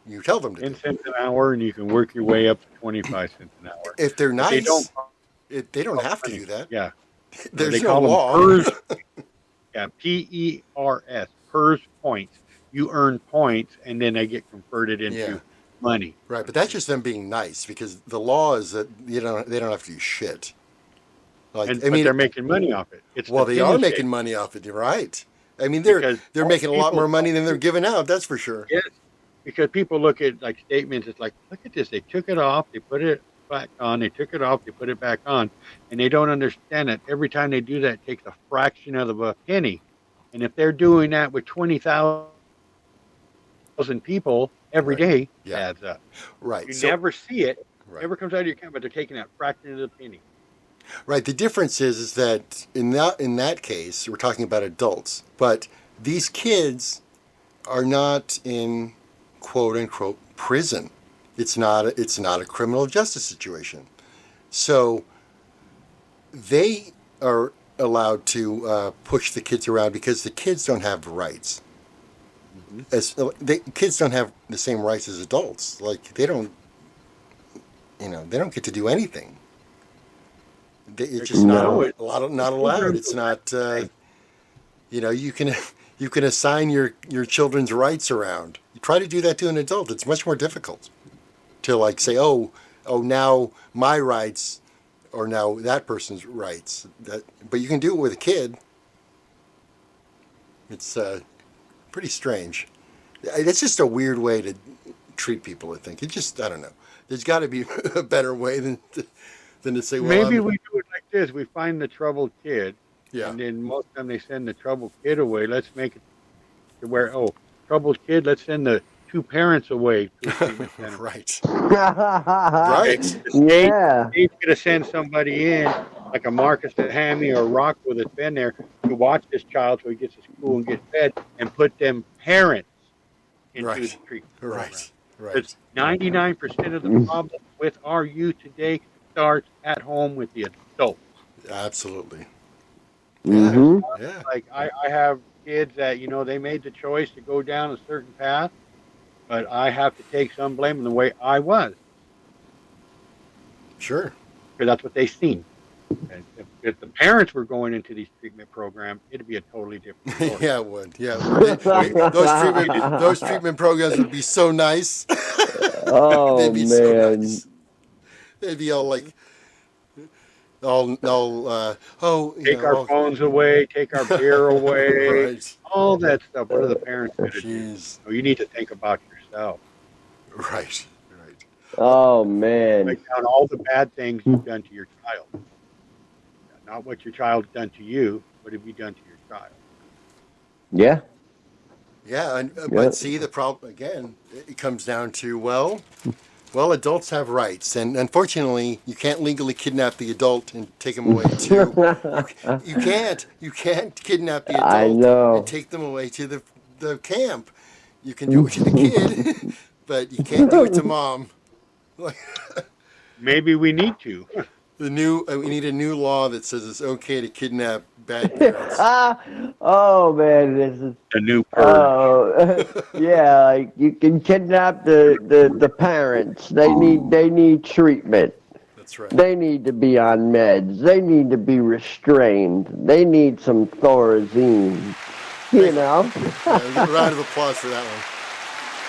you tell them to 10 do. cents an hour, and you can work your way up to 25 cents an hour. If they're But nice, they don't have to do that. Yeah. There's They no call them law. PERS. Yeah, PERS, PERS points. You earn points, and then they get converted into money. Right, but that's just them being nice, because the law is that they don't have to do shit. Like, But they're making money off it. It's well, the they are penny making shake. money off it. You're right. I mean, they're Because making a lot people- more money than they're giving out. That's for sure. Yes, because people look at like statements. It's like, look at this. They took it off. They put it back on. They took it off. They put it back on, and they don't understand that every time they do that, it takes a fraction of a penny. And if they're doing that with 20,000 people every day, it adds up. Right. You So- never see it. Right. Never comes out of your account, but they're taking that fraction of the penny. Right. The difference is that in that case, we're talking about adults, but these kids are not in quote unquote prison. It's not a criminal justice situation. So they are allowed to push the kids around because the kids don't have rights. Kids don't have the same rights as adults. Like they don't get to do anything. It's just not allowed. It's not. You can assign your children's rights around. You try to do that to an adult, it's much more difficult to like say, oh, now my rights, or now that person's rights. But you can do it with a kid. It's pretty strange. It's just a weird way to treat people, I think. I don't know. There's got to be a better way than to say, well, maybe we do it like this. We find the troubled kid. Yeah. And then most of the time they send the troubled kid away. Let's make it to where, troubled kid, let's send the two parents away to a treatment center. Right. Right. Yeah. He's going to send somebody in, like a Marcus at Hammy or Rocko that's been there, to watch this child so he gets to school and gets fed, and put them parents into the treatment program. Right. Because 99% of the problem with our youth today starts at home with the adults. Absolutely. Mm-hmm. Yeah. Like I have kids that, they made the choice to go down a certain path, but I have to take some blame in the way I was. Sure. Because that's what they seen. And if the parents were going into these treatment programs, it'd be a totally different story. Yeah, it would. Yeah. Those treatment programs would be so nice. Oh, They'd be man. so nice. They'd be all like, take our phones away, take our beer away, Right. all that stuff. What are the parents going to do? Jeez. You need to think about yourself. Right. Oh, man. Write down all the bad things you've done to your child. Not what your child's done to you. What have you done to your child? Yeah. Yeah, but see, the problem, again, it comes down to, well, adults have rights, and unfortunately, you can't legally kidnap the adult and take them away too. You can't kidnap the adult I know. and take them away to the camp. You can do it to the kid, but you can't do it to mom. Maybe we need to. We need a new law that says it's okay to kidnap bad parents. Oh, man, this is A new purge. oh, yeah. Like you can kidnap the parents. They need treatment. That's right. They need to be on meds. They need to be restrained. They need some Thorazine. You know. A round of applause for that one.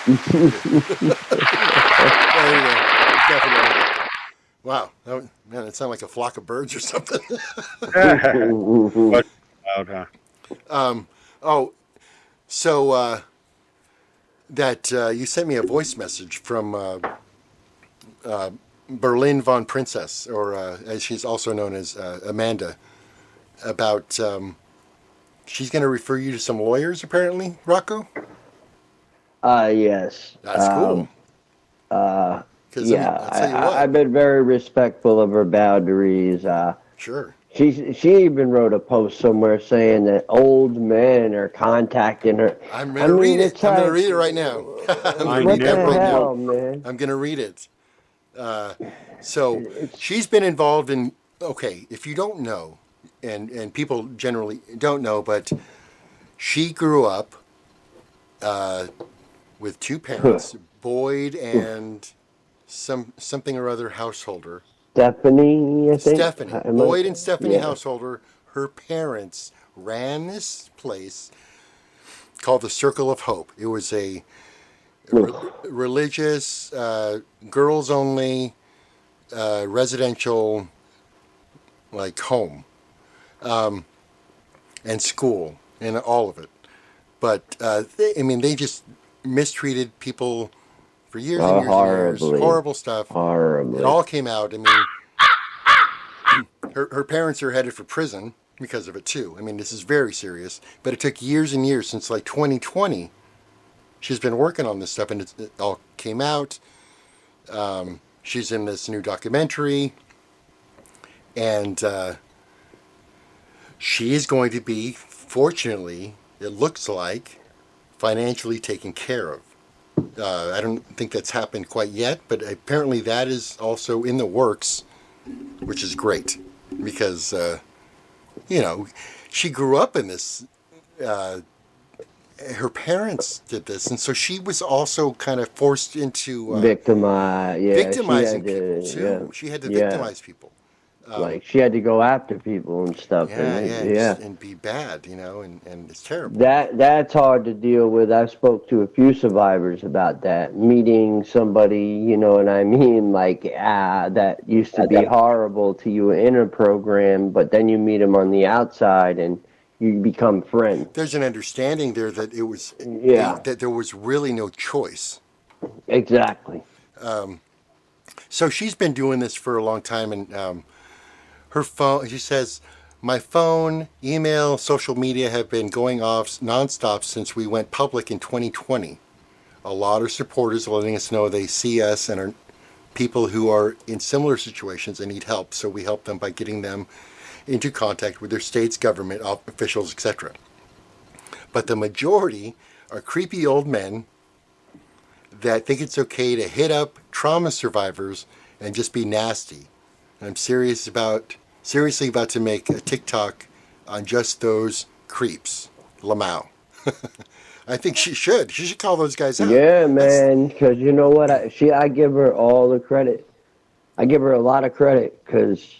There you go. Definitely. Wow, man, it sounded like a flock of birds or something. What about, So that you sent me a voice message from Berlin von Princess, or as she's also known as Amanda, about she's going to refer you to some lawyers, apparently, Rocko? Yes. That's cool. Yeah, I've been very respectful of her boundaries. Sure. She even wrote a post somewhere saying that old men are contacting her. I'm going to read it. I'm going to read it right now. What the hell, man? I'm going to read it. So she's been involved in, if you don't know, and people generally don't know, but she grew up with two parents, Boyd and something or other householder. Stephanie, I think. Stephanie. Boyd and Stephanie Householder, her parents ran this place called the Circle of Hope. It was a religious, girls-only, residential, home and school and all of it. But, they just mistreated people for years and years and years. Horrible stuff. Horribly. It all came out. Her parents are headed for prison because of it too. This is very serious. But it took years and years since 2020. She's been working on this stuff, and it all came out. She's in this new documentary, and she is going to be, fortunately, it looks like, financially taken care of. I don't think that's happened quite yet, but apparently that is also in the works, which is great because, she grew up in this. Her parents did this, and so she was also kind of forced into victimizing people too. Yeah. She had to victimize people. Like she had to go after people and stuff. And be bad, and it's terrible. That's hard to deal with. I spoke to a few survivors about that. Meeting somebody, you know what I mean, like that used to be horrible to you in a program, but then you meet them on the outside and you become friends. There's an understanding there that it was that there was really no choice. Exactly. So she's been doing this for a long time, and her phone, she says, my phone, email, social media have been going off nonstop since we went public in 2020. A lot of supporters letting us know they see us and are people who are in similar situations and need help. So we help them by getting them into contact with their state's government officials, etc. But the majority are creepy old men that think it's okay to hit up trauma survivors and just be nasty. I'm seriously about to make a TikTok on just those creeps. Lamau. I think she should. She should call those guys out. Yeah, man. Because you know what? I give her all the credit. I give her a lot of credit because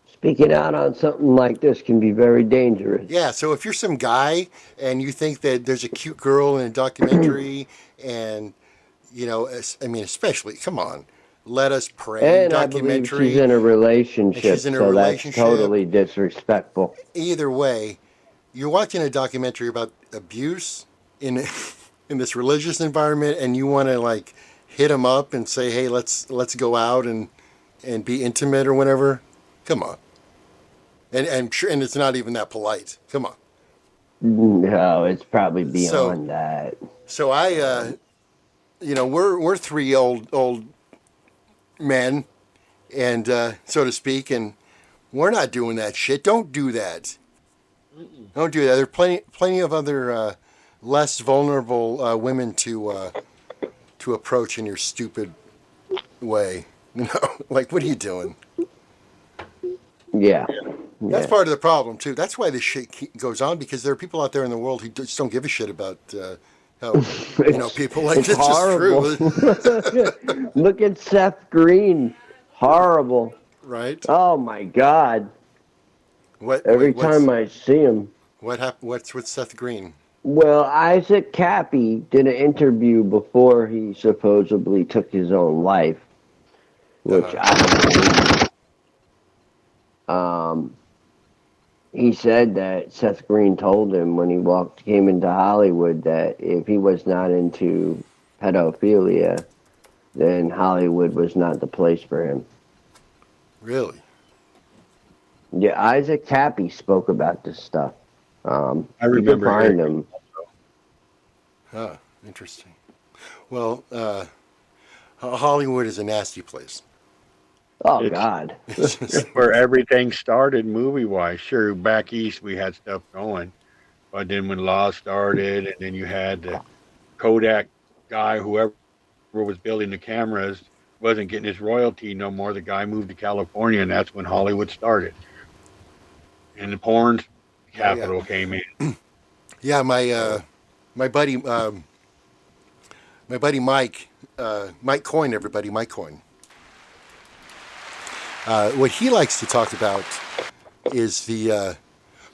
speaking out on something like this can be very dangerous. Yeah. So if you're some guy and you think that there's a cute girl in a documentary, and especially, come on. Let Us Pray and documentary. I believe she's in a relationship, that's totally disrespectful. Either way, you're watching a documentary about abuse in this religious environment, and you want to like hit them up and say, "Hey, let's go out and be intimate or whatever." Come on, and it's not even that polite. Come on. No, it's probably beyond that. So we're three old men, and so to speak, and we're not doing that shit. Don't do that. Don't do that. There are plenty of other less vulnerable women to approach in your stupid way. Like, what are you doing? Yeah. That's part of the problem too. That's why this shit goes on, because there are people out there in the world who just don't give a shit about how people like this horrible. Is true. Look at Seth Green. Horrible. Right. Oh my God. Every time I see him. What happened? What's with Seth Green? Well, Isaac Cappy did an interview before he supposedly took his own life, which I don't believe. He said that Seth Green told him when he came into Hollywood that if he was not into pedophilia, then Hollywood was not the place for him. Really? Yeah, Isaac Cappy spoke about this stuff. I remember find him. Huh, interesting. Well, Hollywood is a nasty place. Oh, God. It's where everything started movie-wise. Sure, back east we had stuff going. But then when Law started, and then you had the Kodak guy, whoever was building the cameras, wasn't getting his royalty no more. The guy moved to California, and that's when Hollywood started. And the porn capital came in. Yeah, my buddy Mike Coyne, everybody, Mike Coyne. What he likes to talk about is the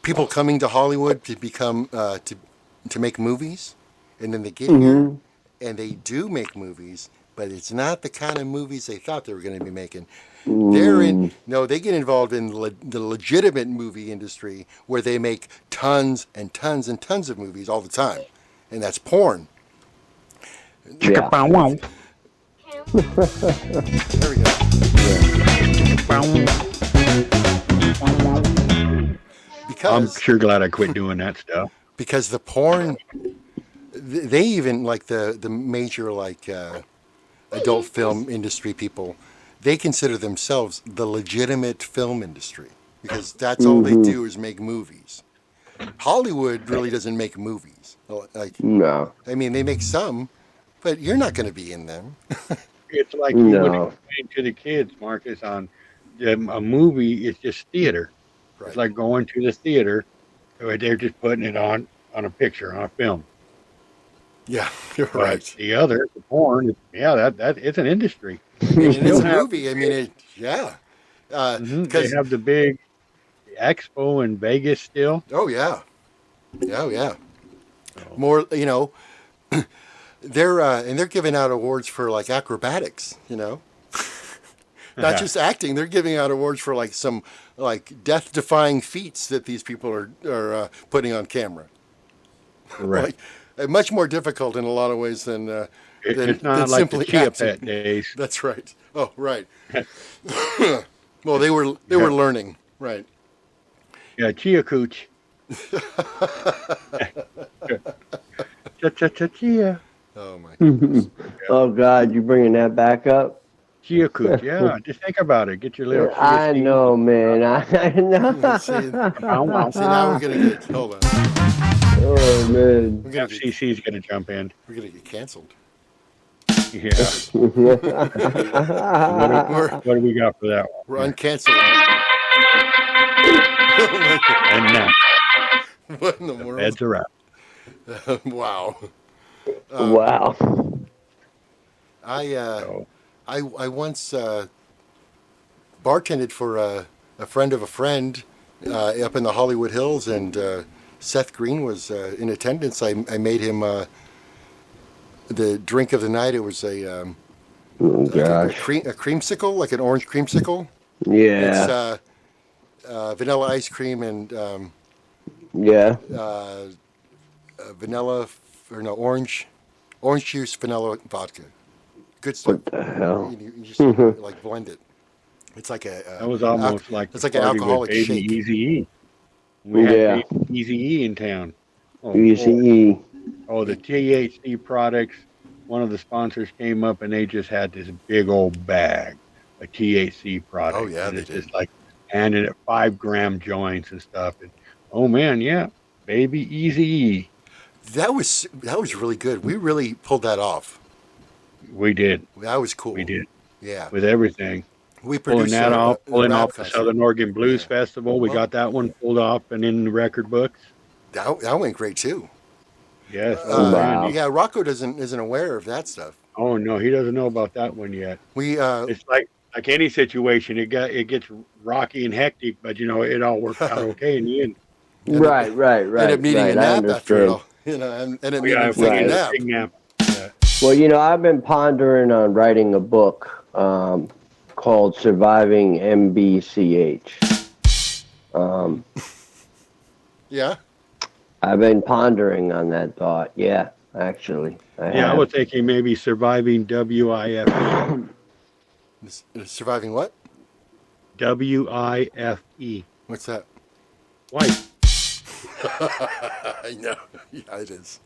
people coming to Hollywood to become to make movies, and then they get here and they do make movies, but it's not the kind of movies they thought they were going to be making. They get involved in the legitimate movie industry where they make tons and tons and tons of movies all the time, and that's porn. Yeah. There we go. I'm sure glad I quit doing that stuff. Because the porn, they even like the major adult film industry people, they consider themselves the legitimate film industry because that's all they do is make movies. Hollywood really doesn't make movies. No. I mean, they make some, but you're not going to be in them. It's like you would explain to the kids, Marcus, on a movie is just theater. Right. It's like going to the theater. They're just putting it on a picture, on a film. Yeah, you're but right. The porn, that it's an industry. It's a movie. I mean, They have the big expo in Vegas still. Oh yeah, yeah. More, they're giving out awards for like acrobatics. Not just acting. They're giving out awards for like some like death-defying feats that these people are putting on camera. Right. Much more difficult in a lot of ways than it's not than like simply the Chia acting. Pet days. That's right. Oh, right. Well, they were learning, right? Yeah, Chia Cooch. Chia. Oh my goodness. Oh God, you bringing that back up? Chia Cooch. Yeah, just think about it. Get your little. I know, man. I know. See, now we're gonna get. Hold on. Oh man. FCC's gonna jump in. We're gonna get canceled. Yeah. What do we got for that one? We're uncanceled. And now, What in the the world? beds are out. Wow. Wow. I once bartended for a friend of a friend up in the Hollywood Hills, and Seth Green was in attendance. I made him the drink of the night. It was a creamsicle, like an orange creamsicle. Yeah. It's vanilla ice cream and Yeah. vanilla orange juice, vanilla vodka. Good stuff. What the hell? You just like blend it. It's like That was almost like it's the like an party with alcoholic Baby shake. Eazy-E. We had Eazy-E in town. ECE. Oh, the THC products. One of the sponsors came up and they just had this big old bag of THC products. Oh yeah, and they it's did. just like handed it 5-gram joints and stuff. And oh man, yeah, Baby Eazy-E. That was really good. We really pulled that off. We did. That was cool. We did. Yeah. With everything. We Pulling produced that off, a pulling rap off the concert. Southern Oregon Blues Yeah. Festival. We Well- got that one pulled off and in the record books. That went great too. Yes. Wow. Yeah, Rocco isn't aware of that stuff. Oh no, he doesn't know about that one yet. We It's like any situation, it gets rocky and hectic, but it all worked out okay in the end. Right. ended up needing right. a I nap after it understand. all. And it Yeah, needed a nap. big nap. Well, I've been pondering on writing a book called Surviving MBCH. Yeah. I've been pondering on that thought. Yeah, actually. I was thinking maybe surviving WIFE. Surviving what? WIFE. What's that? White. I know. Yeah, it is.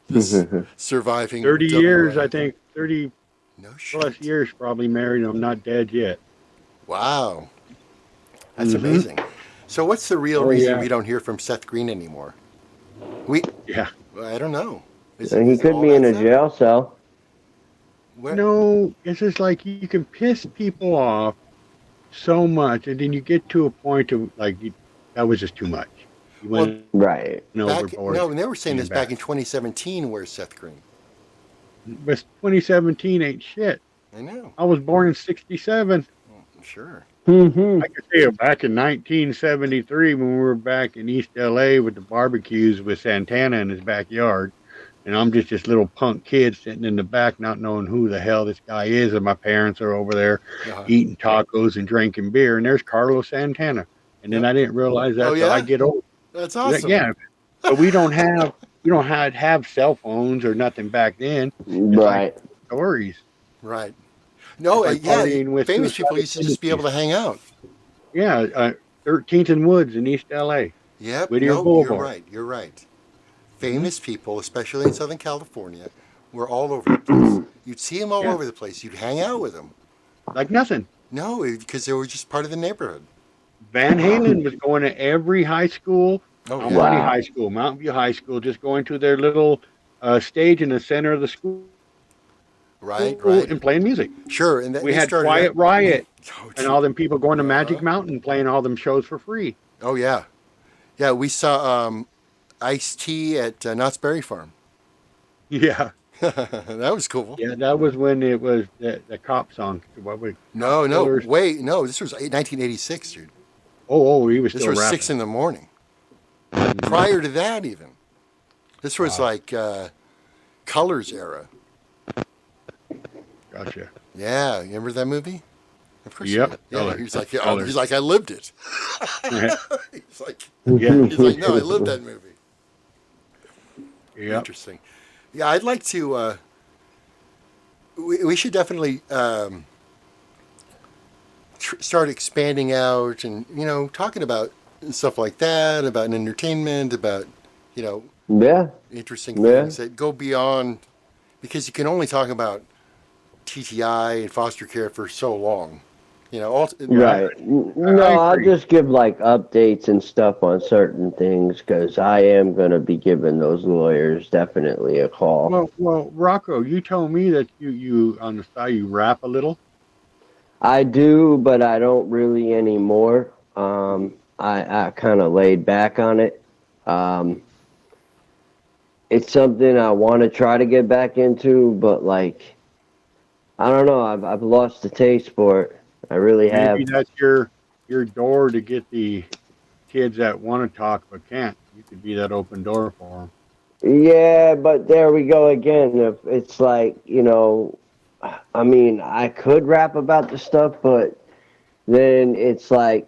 This surviving 30 years, I think. 30 No plus shit. years probably married. I'm not dead yet. Wow. That's amazing. So what's the real Oh, reason yeah. we don't hear from Seth Green anymore? Yeah. I don't know. He is could all be that in a stuff? jail cell. Where- No, it's just like you can piss people off so much, and then you get to a point of that was just too much. You went Right. overboard. No, and they were saying this back Back. in 2017. Where's Seth Green? But 2017 ain't shit. I know. I was born in 67. Sure. Mm-hmm. I can tell you back in 1973 when we were back in East LA with the barbecues with Santana in his backyard. And I'm just this little punk kid sitting in the back not knowing who the hell this guy is. And my parents are over there Uh-huh. eating tacos and drinking beer. And there's Carlos Santana. And then I didn't realize that Oh, till yeah? I get old. That's awesome. Yeah. But we don't have cell phones or nothing back then. Right. Stories. Right. No, Like yeah. partying with Famous suicide people used to just be able to hang out. Yeah. 13th and Woods in East LA. Yep. Whittier No, Boulevard. you're right. Famous people, especially in Southern California, were all over the place. You'd see them all Yeah. over the place. You'd hang out with them. Like nothing. No, because they were just part of the neighborhood. Van Halen was going to every high school, Oh, Mount yeah. Wow. High School, Mountain View High School, just going to their little stage in the center of the school Right, and right. playing music. Sure. And We they had started Quiet out- Riot Oh, and all them people going to Magic Mountain playing all them shows for free. Oh, yeah. Yeah, we saw Ice-T at Knott's Berry Farm. Yeah. That was cool. Yeah, that was when it was the cop song. What would No, Killers? wait, no. This was 1986, dude. He was This still was rapping. 6 in the morning. Prior to that, even. This was like Colors era. Gotcha. Yeah, you remember that movie? Of course. Yep. You did. Yeah, Colors. he's like, Colors. he's like, I lived it. Yeah. He's like, no, I lived that movie. Yep. Interesting. Yeah, I'd like to. We should definitely start expanding out, and talking about stuff like that, about entertainment, about Yeah. interesting things that go beyond, because you can only talk about TTI and foster care for so long. Right. No, I'll just give like updates and stuff on certain things because I am going to be giving those lawyers definitely a call. Well, Rocco, you told me that you on the side you rap a little. I do, but I don't really anymore. I kind of laid back on it. It's something I want to try to get back into, but like, I don't know. I've lost the taste for it. I really have. Maybe that's your door to get the kids that want to talk but can't. You could be that open door for them. Yeah, but there we go again. If it's like, I mean, I could rap about the stuff, but then it's like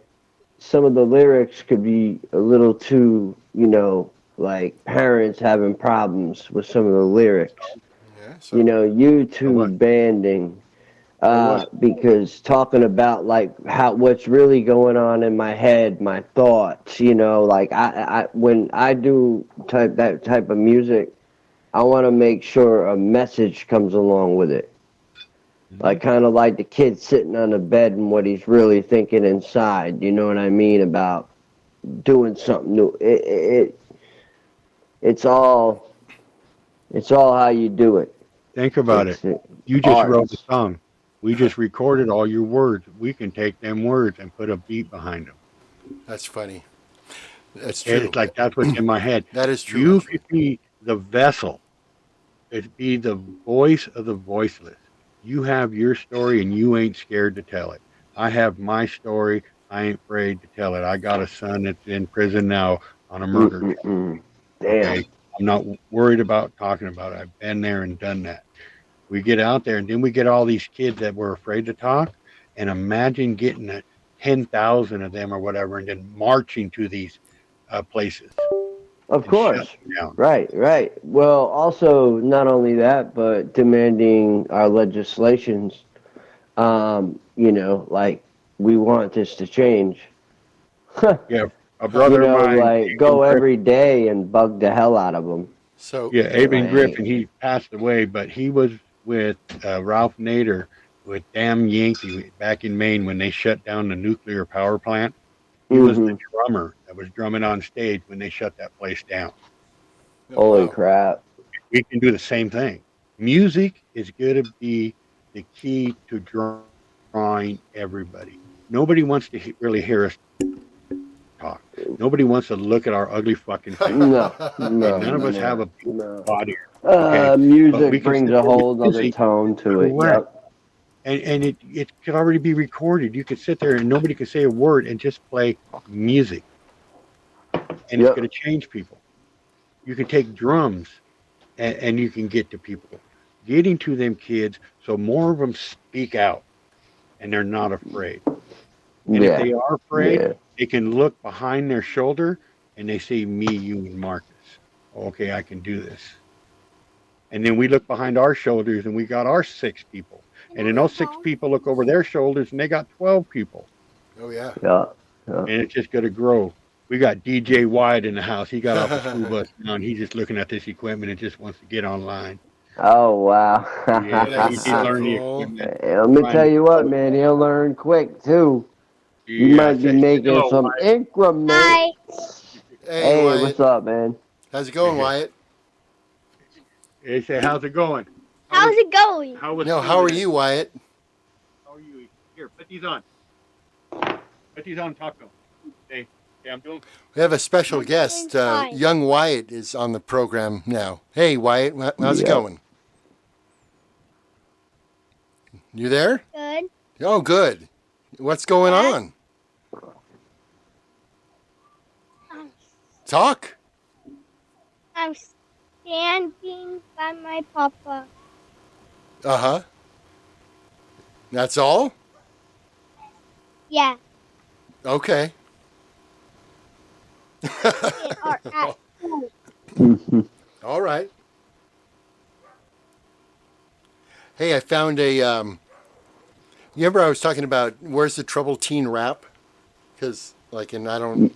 some of the lyrics could be a little too, like parents having problems with some of the lyrics. Yeah, so YouTube banding. Because talking about like what's really going on in my head, my thoughts, like I when I do that type of music, I want to make sure a message comes along with it. Like kind of like the kid sitting on the bed and what he's really thinking inside. You know what I mean about doing something new. It's all how you do it. Think about it. You just art. wrote the song. We just recorded all your words. We can take them words and put a beat behind them. That's funny. That's true. It's like that's what's in my head. That is true. You could be the vessel. It'd be the voice of the voiceless. You have your story and you ain't scared to tell it. I have my story. I ain't afraid to tell it. I got a son that's in prison now on a murder. Damn. Okay? I'm not worried about talking about it. I've been there and done that. We get out there, and then we get all these kids that were afraid to talk. And imagine getting 10,000 of them or whatever, and then marching to these places. Of course. Right. Well, also, not only that, but demanding our legislations, like, we want this to change. Yeah, a brother of mine. Like, go every day and bug the hell out of them. So yeah, Aben Griffin, he passed away, but he was with Ralph Nader with Damn Yankee back in Maine when they shut down the nuclear power plant. He was the drummer that was drumming on stage when they shut that place down. Holy crap. We can do the same thing. Music is going to be the key to drawing everybody. Nobody wants to really hear us talk. Nobody wants to look at our ugly fucking face. No. None of us have a body. Music brings a whole other tone to it. Yep. And it could already be recorded. You could sit there and nobody could say a word and just play music. And it's going to change people. You can take drums and you can get to people. Getting to them kids so more of them speak out and they're not afraid. And if they are afraid, they can look behind their shoulder and they see me, you, and Marcus. Okay, I can do this. And then we look behind our shoulders and we got our 6 people. And then those 6 people look over their shoulders and they got 12 people. Oh, yeah. And it's just going to grow. We got DJ Wyatt in the house. He got off the school bus now and he's just looking at this equipment and just wants to get online. Oh, wow. He's learning the equipment. Let me tell you what, man. He'll learn quick, too. You might be making some increments. Hey, what's up, man? How's it going, Wyatt? Hey, say, how's it going? How's it going? How are you, Wyatt? How are you? Here, put these on. Put these on and talk to them. Hey, I'm doing. We have a special guest. Young Wyatt is on the program now. Hey, Wyatt, how's it going? You there? Good. Oh, good. What's going on? Talk. I'm standing by my papa. Uh-huh. That's all? Yeah. Okay. They are at school. All right. Hey, I found a, you remember I was talking about where's the troubled teen rap? Because, like, and I don't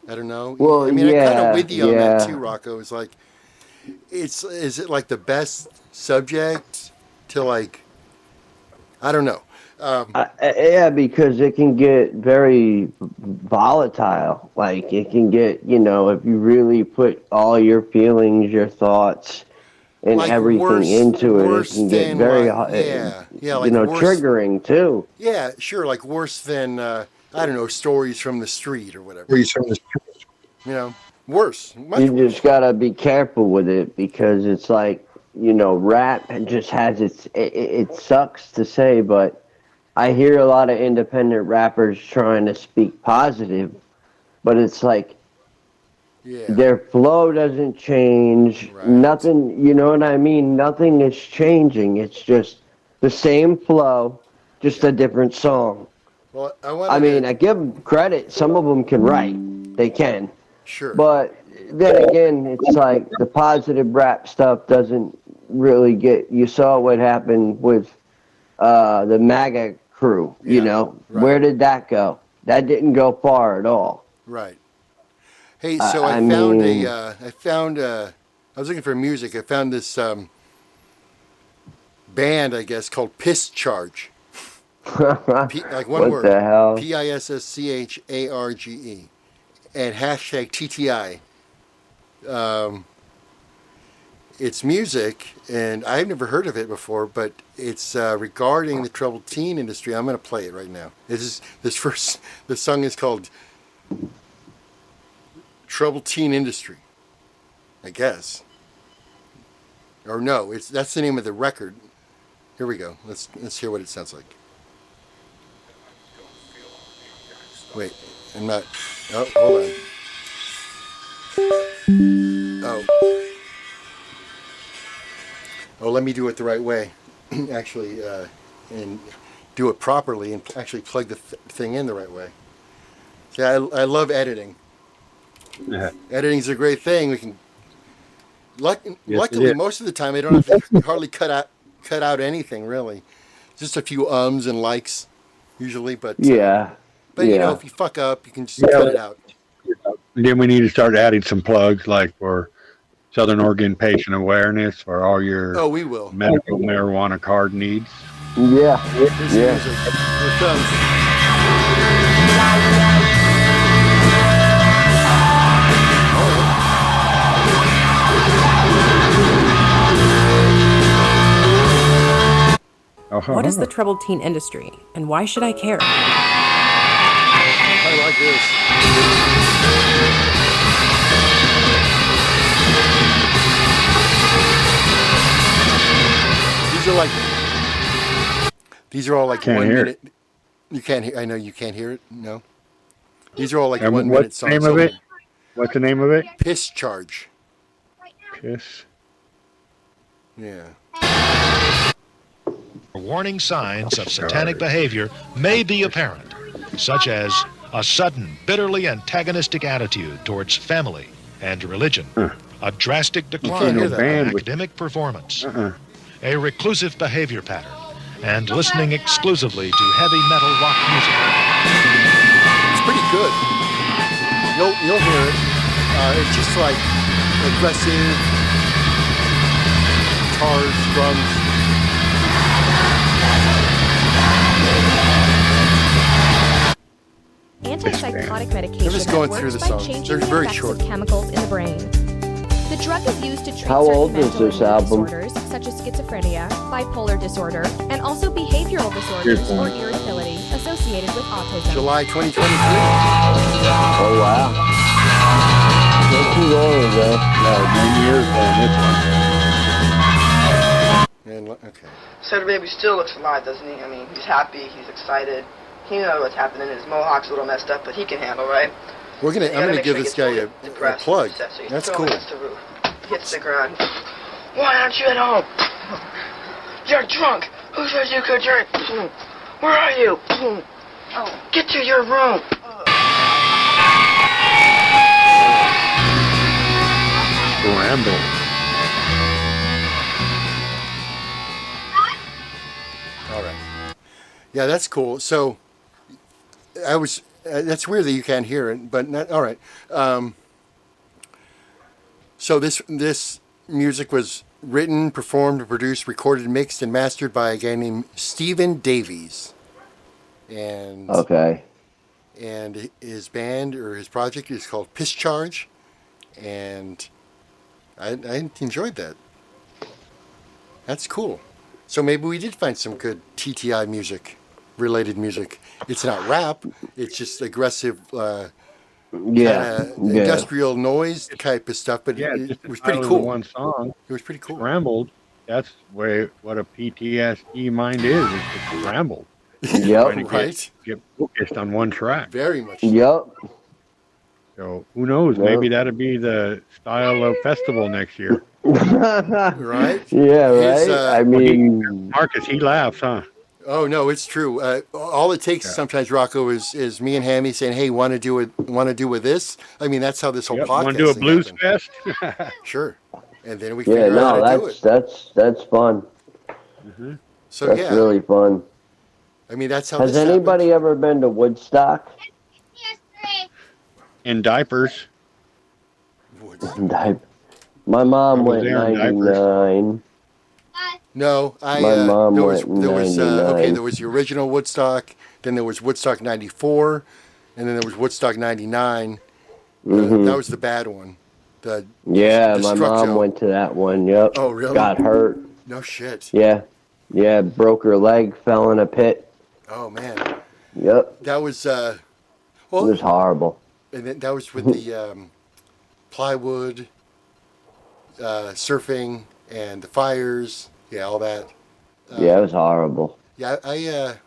know. Well, I mean, I'm kind of with you on that yeah. too, Rocco. It's like, is it like the best subject to like, I don't know. Yeah, because it can get very volatile. Like, it can get, if you really put all your feelings, your thoughts, and Like everything into it, it worse can get than, very, like, yeah, like worse, triggering too. Yeah, sure, like worse than, I don't know, stories from the street or whatever. Worse. Much You worse. just gotta be careful with it because it's like, rap just has it sucks to say, but I hear a lot of independent rappers trying to speak positive, but it's like their flow doesn't change. Right. Nothing, you know what I mean? Nothing is changing. It's just the same flow, just a different song. Well, I give them credit. Some of them can write. They can. Sure. But then again, it's like the positive rap stuff doesn't really get. You saw what happened with the MAGA crew. Right. Where did that go? That didn't go far at all. Right. Hey, so I was looking for music. I found this band, I guess, called Piss Charge. Like one what word. the hell? PISSCHARGE. And hashtag TTI. It's music, and I've never heard of it before, but it's regarding the troubled teen industry. I'm going to play it right now. The song is called Troubled Teen Industry, I guess. Or no, that's the name of the record. Here we go. Let's hear what it sounds like. Wait, I'm not. Oh, hold on. Oh, let me do it the right way. Actually, and do it properly and actually plug the thing in the right way. See, I love editing. Yeah. Editing's a great thing. We can. Luckily, it is. most of the time, I don't have to hardly cut out anything really. Just a few ums and likes, usually. But Yeah. But if you fuck up, you can just cut it out. Then we need to start adding some plugs, like for Southern Oregon Patient Awareness for all your We will. medical marijuana card needs. Yeah. Here's the music. Here it comes. What is the troubled teen industry, and why should I care? I like this. These are all like Can't 1 hear minute. You can't hear. I know you can't hear it. No. These are all like And 1 minute what's the songs. name of it? What's the name of it? Piss Charge. Piss. Yeah. Warning signs of satanic behavior may be apparent, such as a sudden, bitterly antagonistic attitude towards family and religion, a drastic decline in academic performance, a reclusive behavior pattern, and listening exclusively to heavy metal rock music. It's pretty good. You'll hear it. It's just like aggressive guitars, drums. Antipsychotic medication I'm just going that through works the by songs. changing They're the very effects short. of chemicals in the brain. The drug is used to treat How certain old is mental this and mood album? disorders such as schizophrenia, bipolar disorder, and also behavioral disorders or irritability associated with autism. July 2023. Oh, wow. Not too long ago. No, 9 years on this one. And Okay. Said baby still looks alive, doesn't he? I mean, he's happy, he's excited. He knows what's happening. His mohawk's a little messed up, but he can handle, right? I'm gonna give this guy a plug. That's cool. The roof. Hits the ground. Why aren't you at home? You're drunk. Who said you could drink? Where are you? Get to your room. Ramble. All right. Yeah, that's cool. So, that's weird that you can't hear it, but not, all right. So this music was written, performed, produced, recorded, mixed, and mastered by a guy named Stephen Davies. And Okay. And his band or his project is called Piss Charge, and I enjoyed that. That's cool. So maybe we did find some good TTI music, related music. It's not rap. It's just aggressive, industrial noise type of stuff. But it was pretty cool. One song. It was pretty cool. Scrambled. That's what a PTSD mind is. It's just scrambled. Yep. Right. Get focused on one track. Very much. Yep. So who knows? Yep. Maybe that'll be the style of festival next year. Right? Yeah, right. I mean, Marcus, he laughs, huh? Oh no, it's true. All it takes sometimes, Rocco, is me and Hammy saying, "Hey, want to do with this?" I mean, that's how this whole podcast. Want to do a blues fest? Sure. And then we figure out how to do it. That's fun. Mm-hmm. So that's really fun. I mean, that's how. Has anybody ever been to Woodstock? In diapers. My mom went in 99. No, my mom went in 99. There was the original Woodstock, then there was Woodstock 94, and then there was Woodstock 99. That was the bad one. My mom went to that one, yep. Oh, really? Got hurt. No shit. Yeah, broke her leg, fell in a pit. Oh, man. Yep. That was, it was horrible. And then that was with the plywood, surfing, and the fires. Yeah, all that. It was horrible. Yeah, I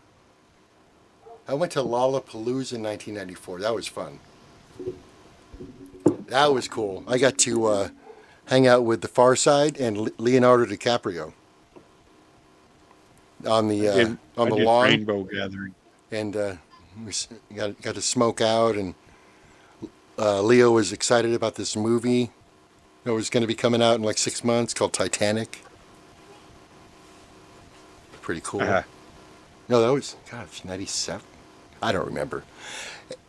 went to Lollapalooza in 1994. That was fun. That was cool. I got to hang out with the Far Side and Leonardo DiCaprio on the lawn. Rainbow gathering. And we got to smoke out, and Leo was excited about this movie that was going to be coming out in like 6 months called Titanic. Pretty cool. No, that was 97. I don't remember.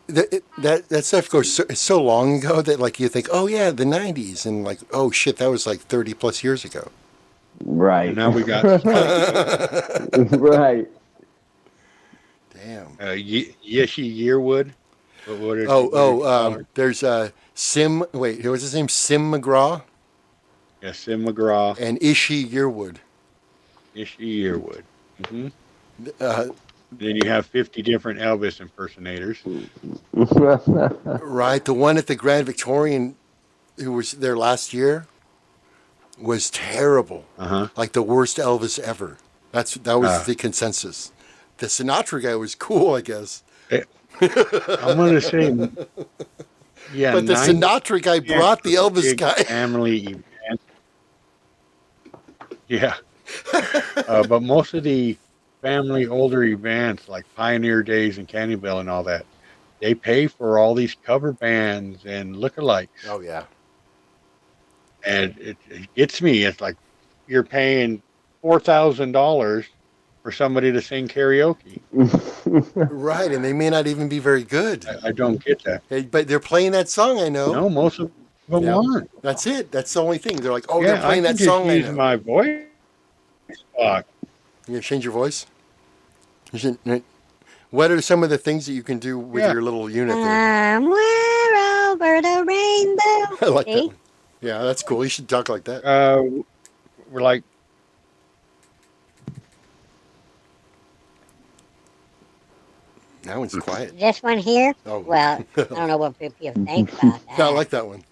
That stuff goes so long ago that like you think, oh yeah, the 90s, and like, oh shit, that was like 30 plus years ago. Right. And now we got right. Damn. Yeshi Yearwood. There's Sim. Wait, who was his name? Sim McGraw. Yeah, Sim McGraw. And Ishi Yearwood. Ishi Yearwood. Mm-hmm. Then you have 50 different Elvis impersonators. Right. The one at the Grand Victorian, who was there last year, was terrible. Like the worst Elvis ever. That was the consensus. The Sinatra guy was cool, I guess. I'm going to say, yeah. But the Sinatra guy brought the Elvis guy. Family event. Yeah. But most of the family older events like Pioneer Days and Candyville and all that, they pay for all these cover bands and lookalikes. Oh, yeah. And it gets me. It's like you're paying $4,000 for somebody to sing karaoke. Right, and they may not even be very good. I don't get that. But they're playing that song, I know. No, most of them aren't. That's it. That's the only thing. They're like, oh, they're playing that song, I use my voice box. You gonna change your voice? What are some of the things that you can do with your little unit there? Somewhere over the rainbow. I like that one. Yeah, that's cool. You should talk like that. We're like, that one's quiet. This one here? Oh. Well, I don't know what people think about that. No, I like that one.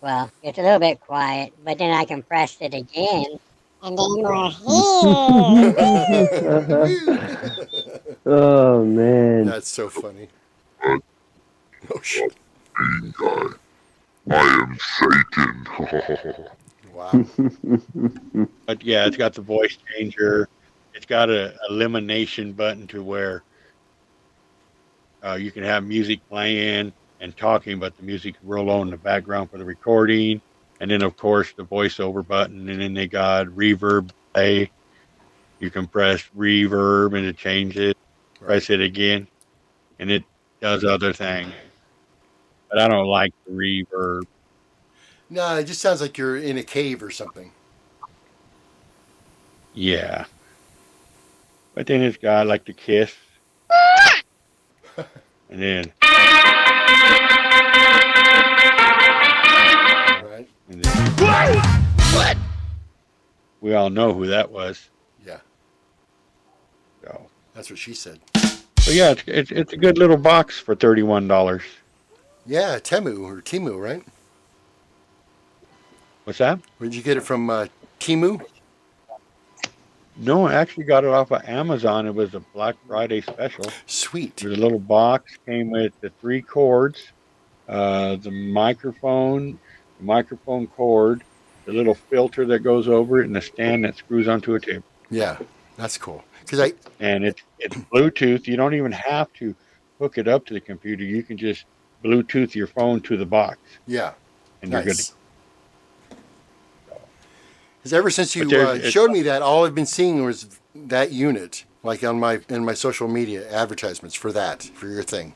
Well, it's a little bit quiet, but then I compressed it again, And then we're here. Oh man. That's so funny. Oh shit. I am Satan. Wow. But yeah, it's got the voice changer. It's got a elimination button to where you can have music playing and talking, but the music real low in the background for the recording. And then, of course, the voiceover button. And then they got reverb play. You can press reverb and it changes it. Right. Press it again, and it does other things. But I don't like the reverb. No, it just sounds like you're in a cave or something. Yeah. But then it's got like the kiss. And then. Right. And then what? We all know who that was. Yeah. So. That's what she said. But yeah, it's a good little box for $31. Yeah, Timu, right? What's that? Where'd you get it from? Timu? No, I actually got it off of Amazon. It was a Black Friday special. Sweet. The little box came with the 3 cords, the microphone cord, the little filter that goes over it, and the stand that screws onto a table. Yeah, that's cool. And it's Bluetooth. You don't even have to hook it up to the computer. You can just Bluetooth your phone to the box. Yeah, and nice. You're good. Because ever since you showed me that, all I've been seeing was that unit, like in my social media advertisements for your thing,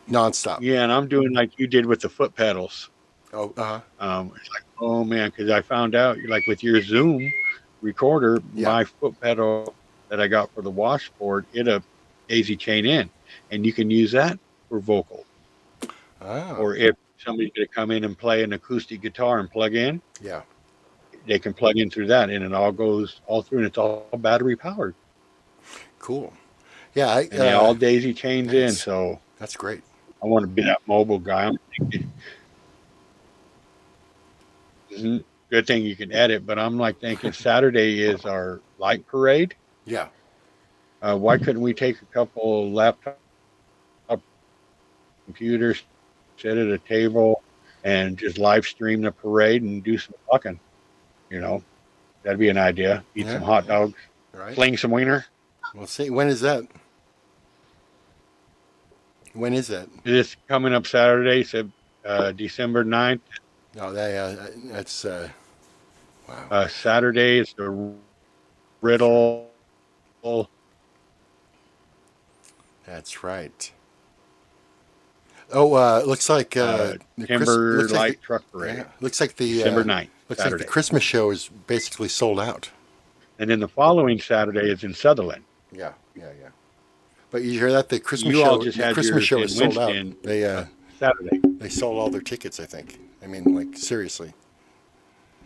nonstop. Yeah, and I'm doing like you did with the foot pedals. Oh, it's like, oh man, because I found out, like with your Zoom recorder, my foot pedal that I got for the washboard, it daisy chain in, and you can use that for vocal. Oh. Or if somebody's going to come in and play an acoustic guitar and plug in, yeah, they can plug in through that, and it all goes all through, and it's all battery powered. Cool. Yeah, and they all daisy chains in, so that's great. I want to be that mobile guy. Good thing you can edit, but I'm like thinking Saturday is our light parade. Yeah. Why couldn't we take a couple laptop computers, sit at a table, and just live stream the parade and do some fucking? You know, that'd be an idea. Eat some hot dogs, fling some wiener. We'll see. When is that? When is that? It's coming up Saturday, so December 9th. Oh, that's wow. Saturday is the Riddle. That's right. Oh, looks like the Timber Light Truck Parade. Looks like the December 9th. Looks Saturday. like the Christmas show is basically sold out. And then the following Saturday is in Sutherland. Yeah. But you hear that the Christmas you show? All just the had Christmas show is sold out. Saturday. They sold all their tickets. I think. I mean, like seriously.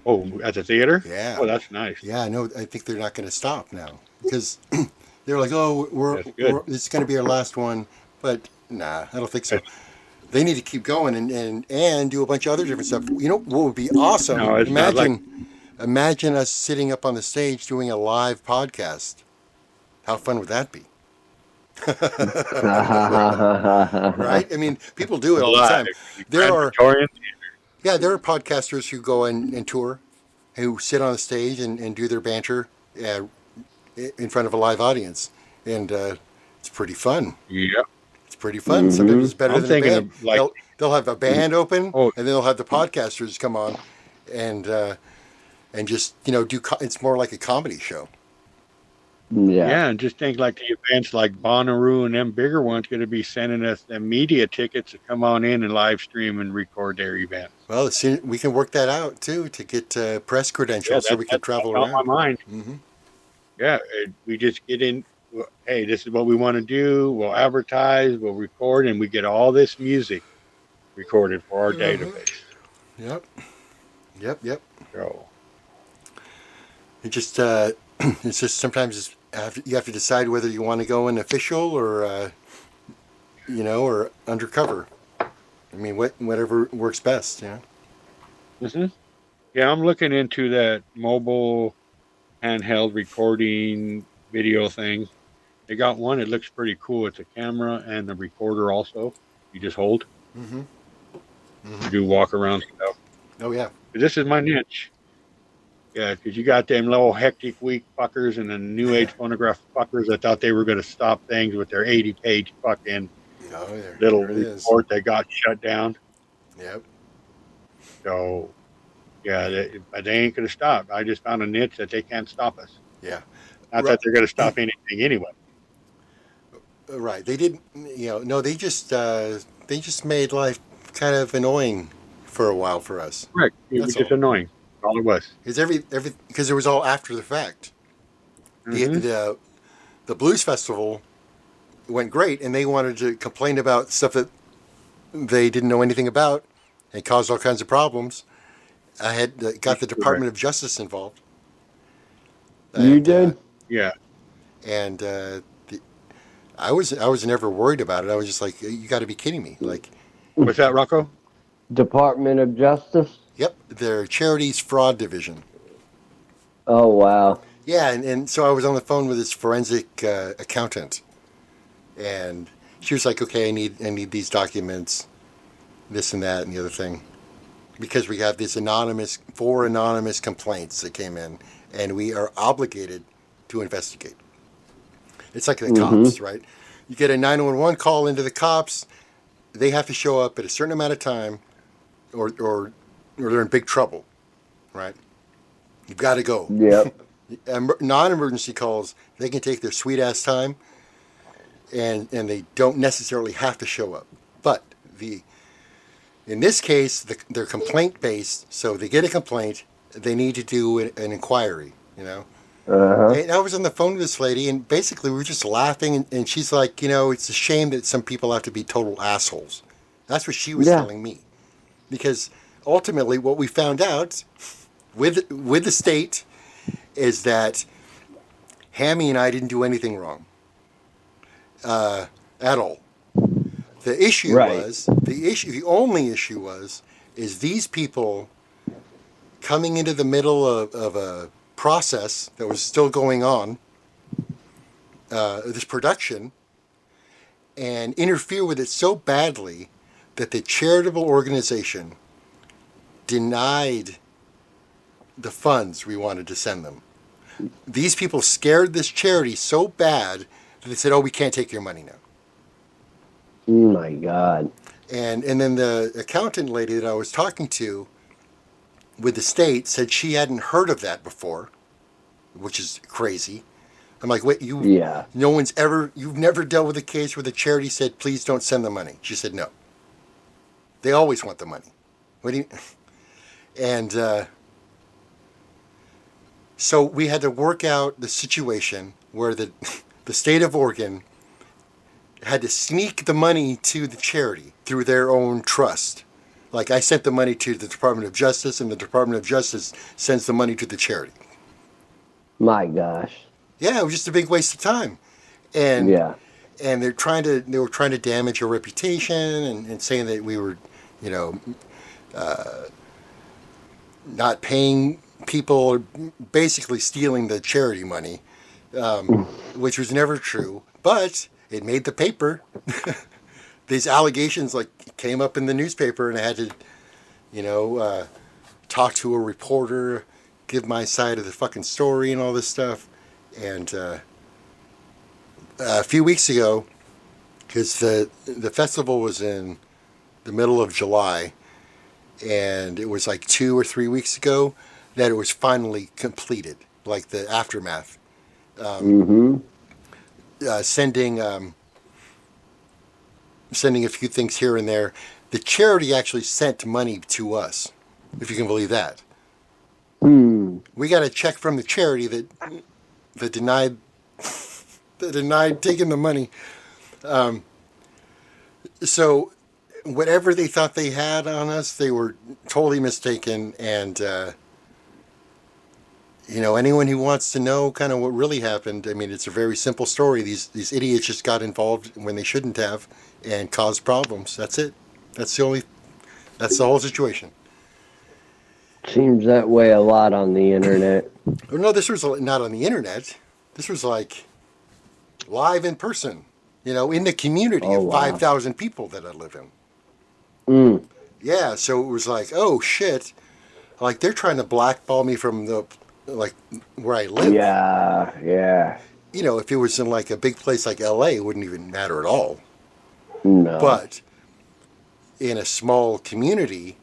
Oh, at the theater? Yeah. Oh, that's nice. Yeah, no, I think they're not going to stop now because they're like, oh, this is going to be our last one. But nah, I don't think so. They need to keep going and do a bunch of other different stuff. You know what would be awesome? No, imagine us sitting up on the stage doing a live podcast. How fun would that be? Right? I mean, people do it all the time. There are podcasters who go and tour, who sit on the stage and do their banter in front of a live audience, and it's pretty fun. Yeah. Pretty fun. Mm-hmm. Sometimes it's better than a band. They'll have a band open, and then they'll have the podcasters come on, and just do. It's more like a comedy show. Yeah, and just think like the events like Bonnaroo and them bigger ones going to be sending us the media tickets to come on in and live stream and record their event. Well, we can work that out too to get press credentials so we can travel around. On my mind. Mm-hmm. Yeah, we just get in. Hey, this is what we want to do. We'll advertise, we'll record, and we get all this music recorded for our database. Yep. So it's just sometimes you have to decide whether you want to go in official or or undercover. I mean, whatever works best. Yeah. Mm-hmm. Yeah, I'm looking into that mobile handheld recording video thing. They got one. It looks pretty cool. It's a camera and the recorder also. You just hold. Mm-hmm. You do walk around stuff. Oh yeah. This is my niche. Yeah, because you got them little hectic, weak fuckers and the new age phonograph fuckers that thought they were going to stop things with their 80-page fucking little report that got shut down. Yep. So, yeah, they ain't going to stop. I just found a niche that they can't stop us. Yeah. Not that they're going to stop anything anyway. Right. They didn't. No. They just made life kind of annoying for a while for us. Right. It was just annoying. That's all it was. Because it was all after the fact. The blues festival went great, and they wanted to complain about stuff that they didn't know anything about, and caused all kinds of problems. I had got the Department of Justice involved. You did? Yeah. And I was never worried about it. I was just like, you got to be kidding me! Like, what's that, Rocco? Department of Justice. Yep, their charities fraud division. Oh wow. Yeah, and so I was on the phone with this forensic accountant, and she was like, "Okay, I need these documents, this and that and the other thing, because we have this four anonymous complaints that came in, and we are obligated to investigate." It's like the cops, right? You get a 911 call into the cops, they have to show up at a certain amount of time, or they're in big trouble, right? You've got to go. Yep. Non-emergency calls, they can take their sweet ass time, and they don't necessarily have to show up. But in this case, they're complaint based, so they get a complaint, they need to do an inquiry, And I was on the phone with this lady, and basically we were just laughing, and she's like, it's a shame that some people have to be total assholes. That's what she was telling me, because ultimately what we found out with the state is that Hammy and I didn't do anything wrong at all. The issue the only issue was these people coming into the middle of a process that was still going on, this production, and interfere with it so badly that the charitable organization denied the funds we wanted to send them. These people scared this charity so bad that they said, "Oh, we can't take your money now." Oh my God. And then the accountant lady that I was talking to with the state said she hadn't heard of that before, which is crazy. I'm like, wait, you've never dealt with a case where the charity said, "Please don't send the money." She said, "No. They always want the money." What do you? And so we had to work out the situation where the state of Oregon had to sneak the money to the charity through their own trust. Like, I sent the money to the Department of Justice, and the Department of Justice sends the money to the charity. My gosh. Yeah, it was just a big waste of time. And and they were trying to damage our reputation and saying that we were, not paying people, or basically stealing the charity money, which was never true. But it made the paper. These allegations came up in the newspaper, and I had to, talk to a reporter, give my side of the fucking story and all this stuff. And a few weeks ago, because the festival was in the middle of July, and it was 2 or 3 weeks ago that it was finally completed, like the aftermath. Sending a few things here and there. The charity actually sent money to us, if you can believe that. We got a check from the charity that denied taking the money. So whatever they thought they had on us, they were totally mistaken. And anyone who wants to know kind of what really happened, I mean, it's a very simple story. These idiots just got involved when they shouldn't have and caused problems. That's it. That's the whole situation. Seems that way a lot on the internet. Oh, no, this was not on the internet. This was like live in person, in the community of 5,000 people that I live in. Yeah, so it was like, oh shit, like they're trying to blackball me from where I live. Yeah. If it was in like a big place like LA, it wouldn't even matter at all. No. But in a small community,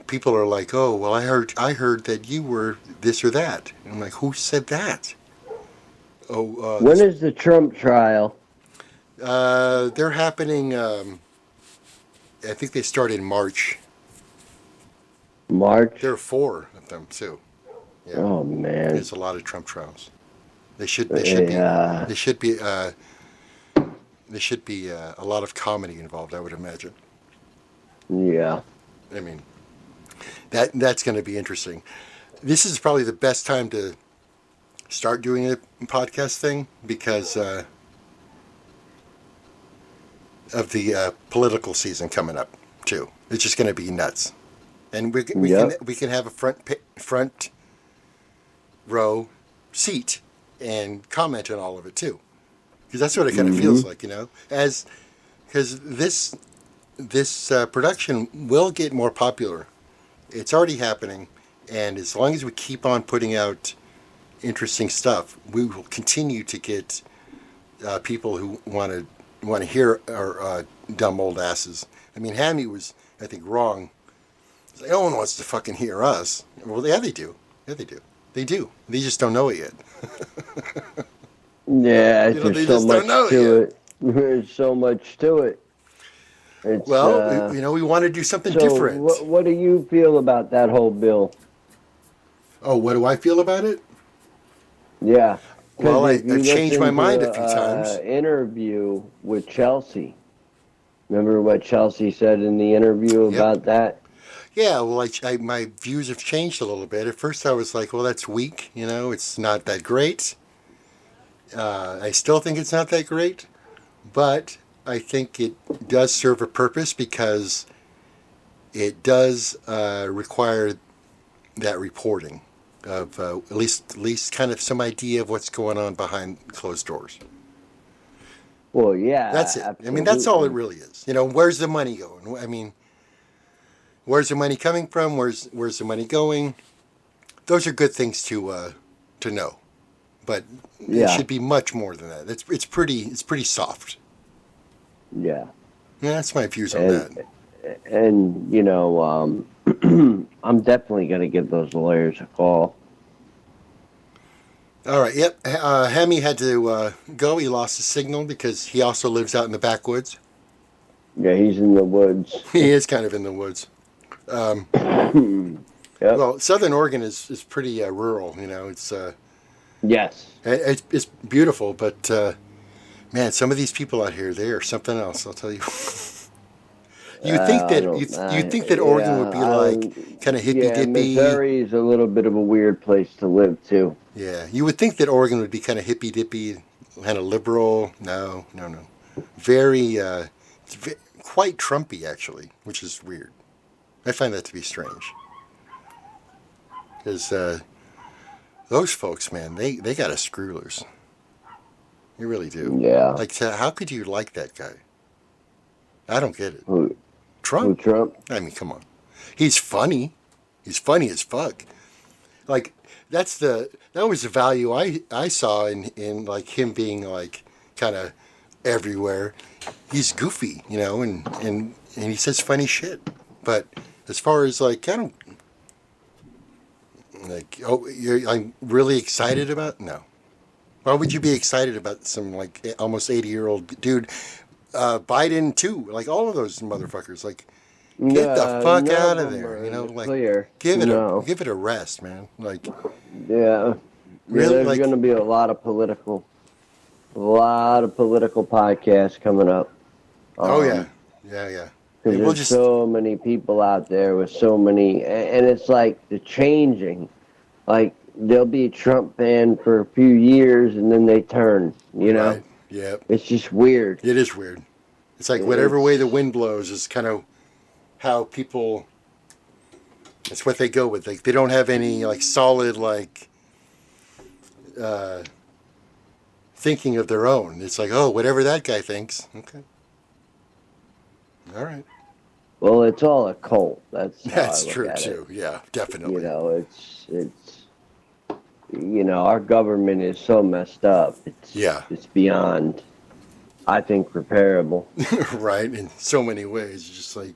people are like, oh, well, I heard that you were this or that. And I'm like, who said that? When is the Trump trial? They're happening, I think they start in March. March? There are 4 of them, too. Yeah. Oh, man. There's a lot of Trump trials. There should be a lot of comedy involved, I would imagine. Yeah. I mean, that's going to be interesting. This is probably the best time to start doing a podcast thing because of the political season coming up too. It's just going to be nuts, and we can have a front row seat and comment on all of it too, because that's what it kind of feels like, because this production will get more popular. It's already happening, and as long as we keep on putting out interesting stuff, we will continue to get people who want to hear our dumb old asses. I mean, Hammy was, I think, wrong. He's like, no one wants to fucking hear us. Well, yeah, they do. Yeah, they do. They do. They just don't know it yet. Yeah, there's so much to it. There's so much to it. It's, we want to do something different. What do you feel about that whole bill? Oh, what do I feel about it? Yeah. Well, I've changed my mind a few times. Interview with Chelsea. Remember what Chelsea said in the interview about that? Yeah, well, my views have changed a little bit. At first, I was like, well, that's weak. It's not that great. I still think it's not that great, but I think it does serve a purpose because it does require that reporting of at least kind of some idea of what's going on behind closed doors. Well, yeah. That's it. Absolutely. I mean, that's all it really is. Where's the money going? I mean, where's the money coming from? Where's the money going? Those are good things to know, but it should be much more than that. It's pretty soft. Yeah. Yeah, that's my views on that. And I'm definitely going to give those lawyers a call. All right. Yep. Hammy had to go. He lost his signal because he also lives out in the backwoods. Yeah, he's in the woods. He is kind of in the woods. Well, Southern Oregon is pretty rural. It's yes, it's beautiful, but man, some of these people out here, they are something else. I'll tell you. You think that Oregon would be like kind of hippy dippy. Missouri is a little bit of a weird place to live too. Yeah, you would think that Oregon would be kind of hippy dippy, kind of liberal. No. Very, quite Trumpy actually, which is weird. I find that to be strange. Because those folks, man, they got a screw loose. You really do. Yeah. Like, how could you like that guy? I don't get it. Who? Trump? Who, Trump? I mean, come on. He's funny. He's funny as fuck. Like, that was the value I saw in like him being like kind of everywhere. He's goofy, and he says funny shit. But as far as like, I don't like. Oh, I'm really excited about. No. Why would you be excited about some like almost 80-year-old dude? Biden too, like all of those motherfuckers. Like, get the fuck out of there, like clear. give it a rest, man. Like, yeah, really, there's going to be a lot of political podcasts coming up. Oh yeah. Because there's so many people out there with so many, and it's like the changing. Like, they'll be a Trump fan for a few years, and then they turn, Right. Yeah. It's just weird. It is weird. It's like whatever way the wind blows is kind of how people It's what they go with. Like they don't have any like solid like thinking of their own. It's like, oh, whatever that guy thinks. Okay. All right. Well, it's all a cult. That's true too. Yeah, definitely. You know, it's our government is so messed up. It's beyond, I think, repairable. Right, in so many ways. Just like,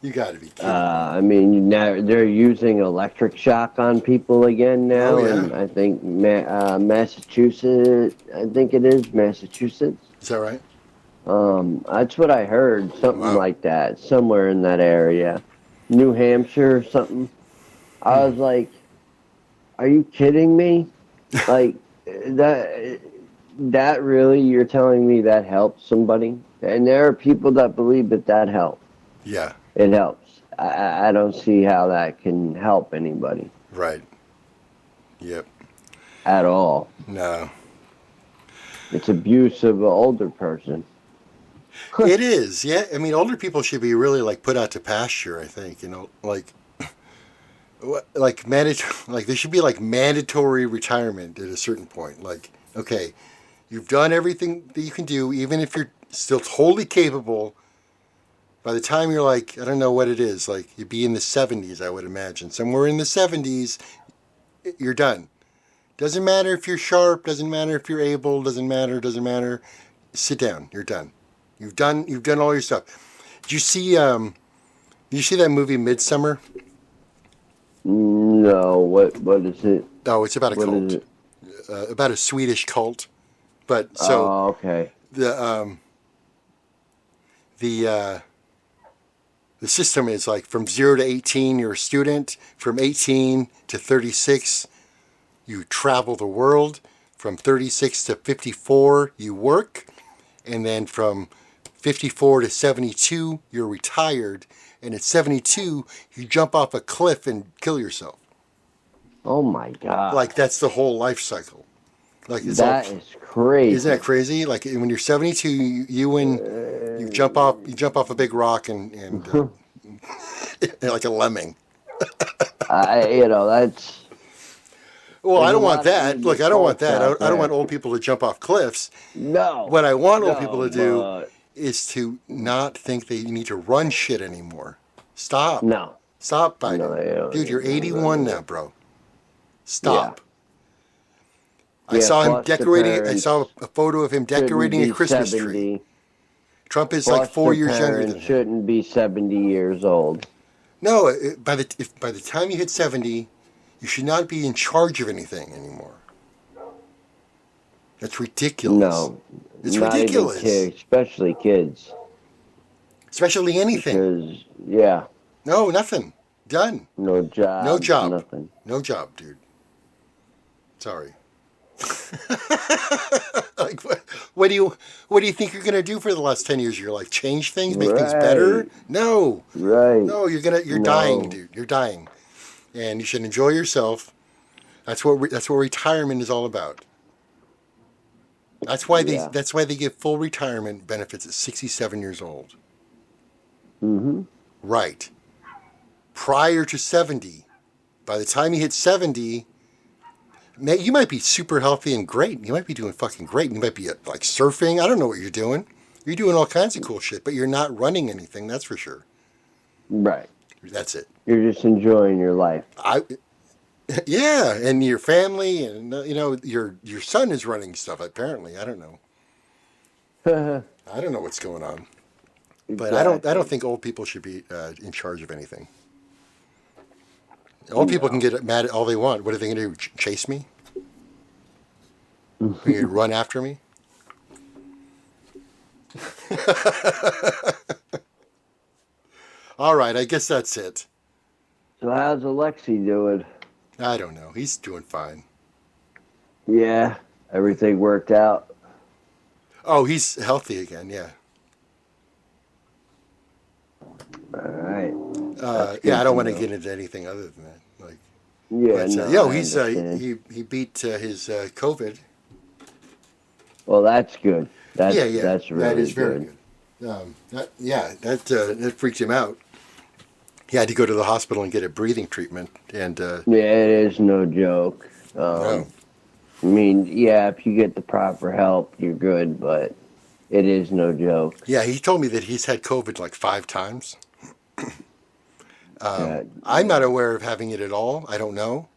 you got to be kidding. I mean, now they're using electric shock on people again now, and I think Massachusetts. I think it is Massachusetts. Is that right? That's what I heard. Something like that, somewhere in that area, New Hampshire or something. I was like, "Are you kidding me? Like that really? You're telling me that helps somebody?" And there are people that believe that helps. Yeah. It helps. I don't see how that can help anybody. Right. Yep. At all. No. It's abuse of an older person. It is, yeah. I mean, older people should be really like put out to pasture. I think like there should be like mandatory retirement at a certain point. Like, okay, you've done everything that you can do, even if you're still totally capable. By the time you're like, I don't know what it is, like you'd be in the 70s, I would imagine. Somewhere in the 70s, you're done. Doesn't matter if you're sharp, doesn't matter if you're able, doesn't matter. Sit down, you're done. You've done all your stuff. Did you see that movie Midsummer? No, what is it? Oh, it's about a cult. About a Swedish cult. But so okay. The system is like from 0 to 18, you're a student. From 18 to 36, you travel the world. From 36 to 54, you work. And then from 54 to 72, you're retired. And at 72, you jump off a cliff and kill yourself. Oh my God. Like that's the whole life cycle. Like is crazy. Isn't that crazy? Like when you're 72, you jump off a big rock and like a lemming. That's. Well, I don't want that. Look, I don't want that. I don't want old people to jump off cliffs. No. What I want old people to do is to not think they need to run shit anymore. Stop. No. Stop biting. No, dude, you're 81 now, bro. Stop. Yeah. I saw him decorating. I saw a photo of him decorating a Christmas 70. tree. Trump is like 4 years younger than him. Shouldn't be 70 years old. No, by the time you hit 70, you should not be in charge of anything anymore. That's ridiculous. No, it's ridiculous. Kids, especially kids. Especially anything. Because, No, nothing. Done. No job. No job. Nothing. No job, dude. Sorry. Like what do you think you're gonna do for the last 10 years of your life? Change things, make things better? No. Right. No, you're dying, dude. You're dying, and you should enjoy yourself. That's what retirement is all about. That's why they give full retirement benefits at 67 years old. Mm-hmm. Right. Prior to 70, by the time you hit 70. You might be super healthy and great. You might be doing fucking great. You might be like surfing. I don't know what you're doing. You're doing all kinds of cool shit, but you're not running anything. That's for sure. Right. That's it. You're just enjoying your life. Yeah, and your family, and your son is running stuff. Apparently, I don't know. I don't know what's going on, but I don't think old people should be in charge of anything. Old people can get mad at all they want. What are they going to do? Chase me? Are you going to run after me? All right, I guess that's it. So how's Alexi doing? I don't know. He's doing fine. Yeah, everything worked out. Oh, he's healthy again, yeah. All right. I don't want to get into anything other than that. Like, he beat his COVID. Well, that's good. That's really that is very good. That freaked him out. he had to go to the hospital and get a breathing treatment. And Yeah, it is no joke. no. I mean, yeah, if you get the proper help, you're good, but it is no joke. Yeah, he told me that he's had COVID like 5 times. Yeah. I'm not aware of having it at all. I don't know.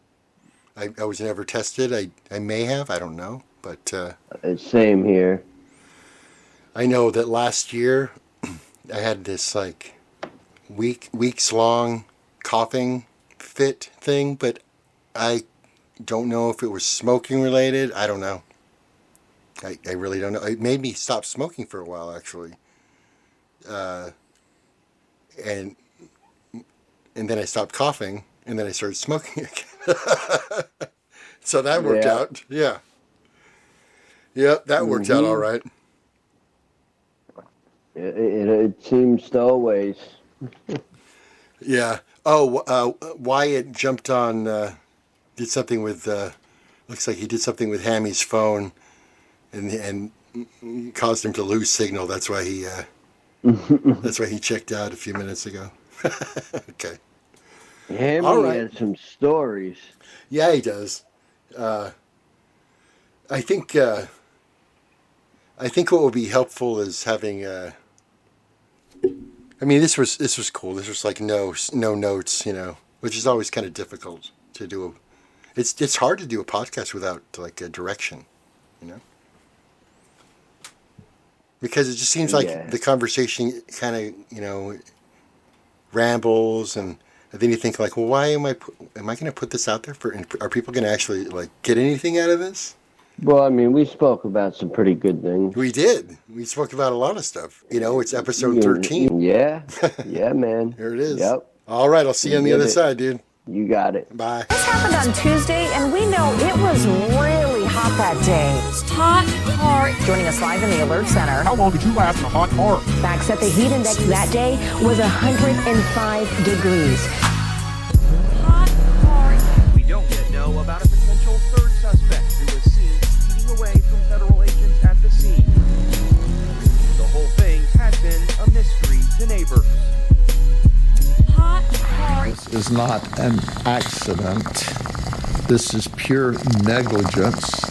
I was never tested. I may have. I don't know. But Same here. I know that last year I had this like weeks long coughing fit thing, but I don't know if it was smoking related. I don't know. I really don't know. It made me stop smoking for a while, actually. And then I stopped coughing, and then I started smoking again. So that worked out. Yeah. Yep, that worked out all right. It seems to always. Yeah. Oh, Wyatt jumped on, did something with, looks like he did something with Hammy's phone, and caused him to lose signal. That's why he checked out a few minutes ago. Okay. Hammy has some stories. Yeah, he does. I think what would be helpful is having. I mean, this was cool. This was like no notes, which is always kind of difficult to do. It's hard to do a podcast without like a direction, because it just seems like the conversation kind of rambles, and then you think like, well, why am I going to put this out there are people going to actually like get anything out of this? Well, I mean, we spoke about some pretty good things. We did. We spoke about a lot of stuff. It's episode 13. Yeah. Yeah, man. Here it is. Yep. All right, I'll see you on the other side, dude. You got it. Bye. This happened on Tuesday, and we know it was really hot that day. Hot car. Joining us live in the Alert Center. How long did you last in a hot car? Facts that the heat index that day was 105 degrees. Hot car. We don't yet know about a potential third suspect who was seen speeding away from federal agents at the scene. The whole thing had been a mystery to neighbors. Hot car. This is not an accident. This is pure negligence.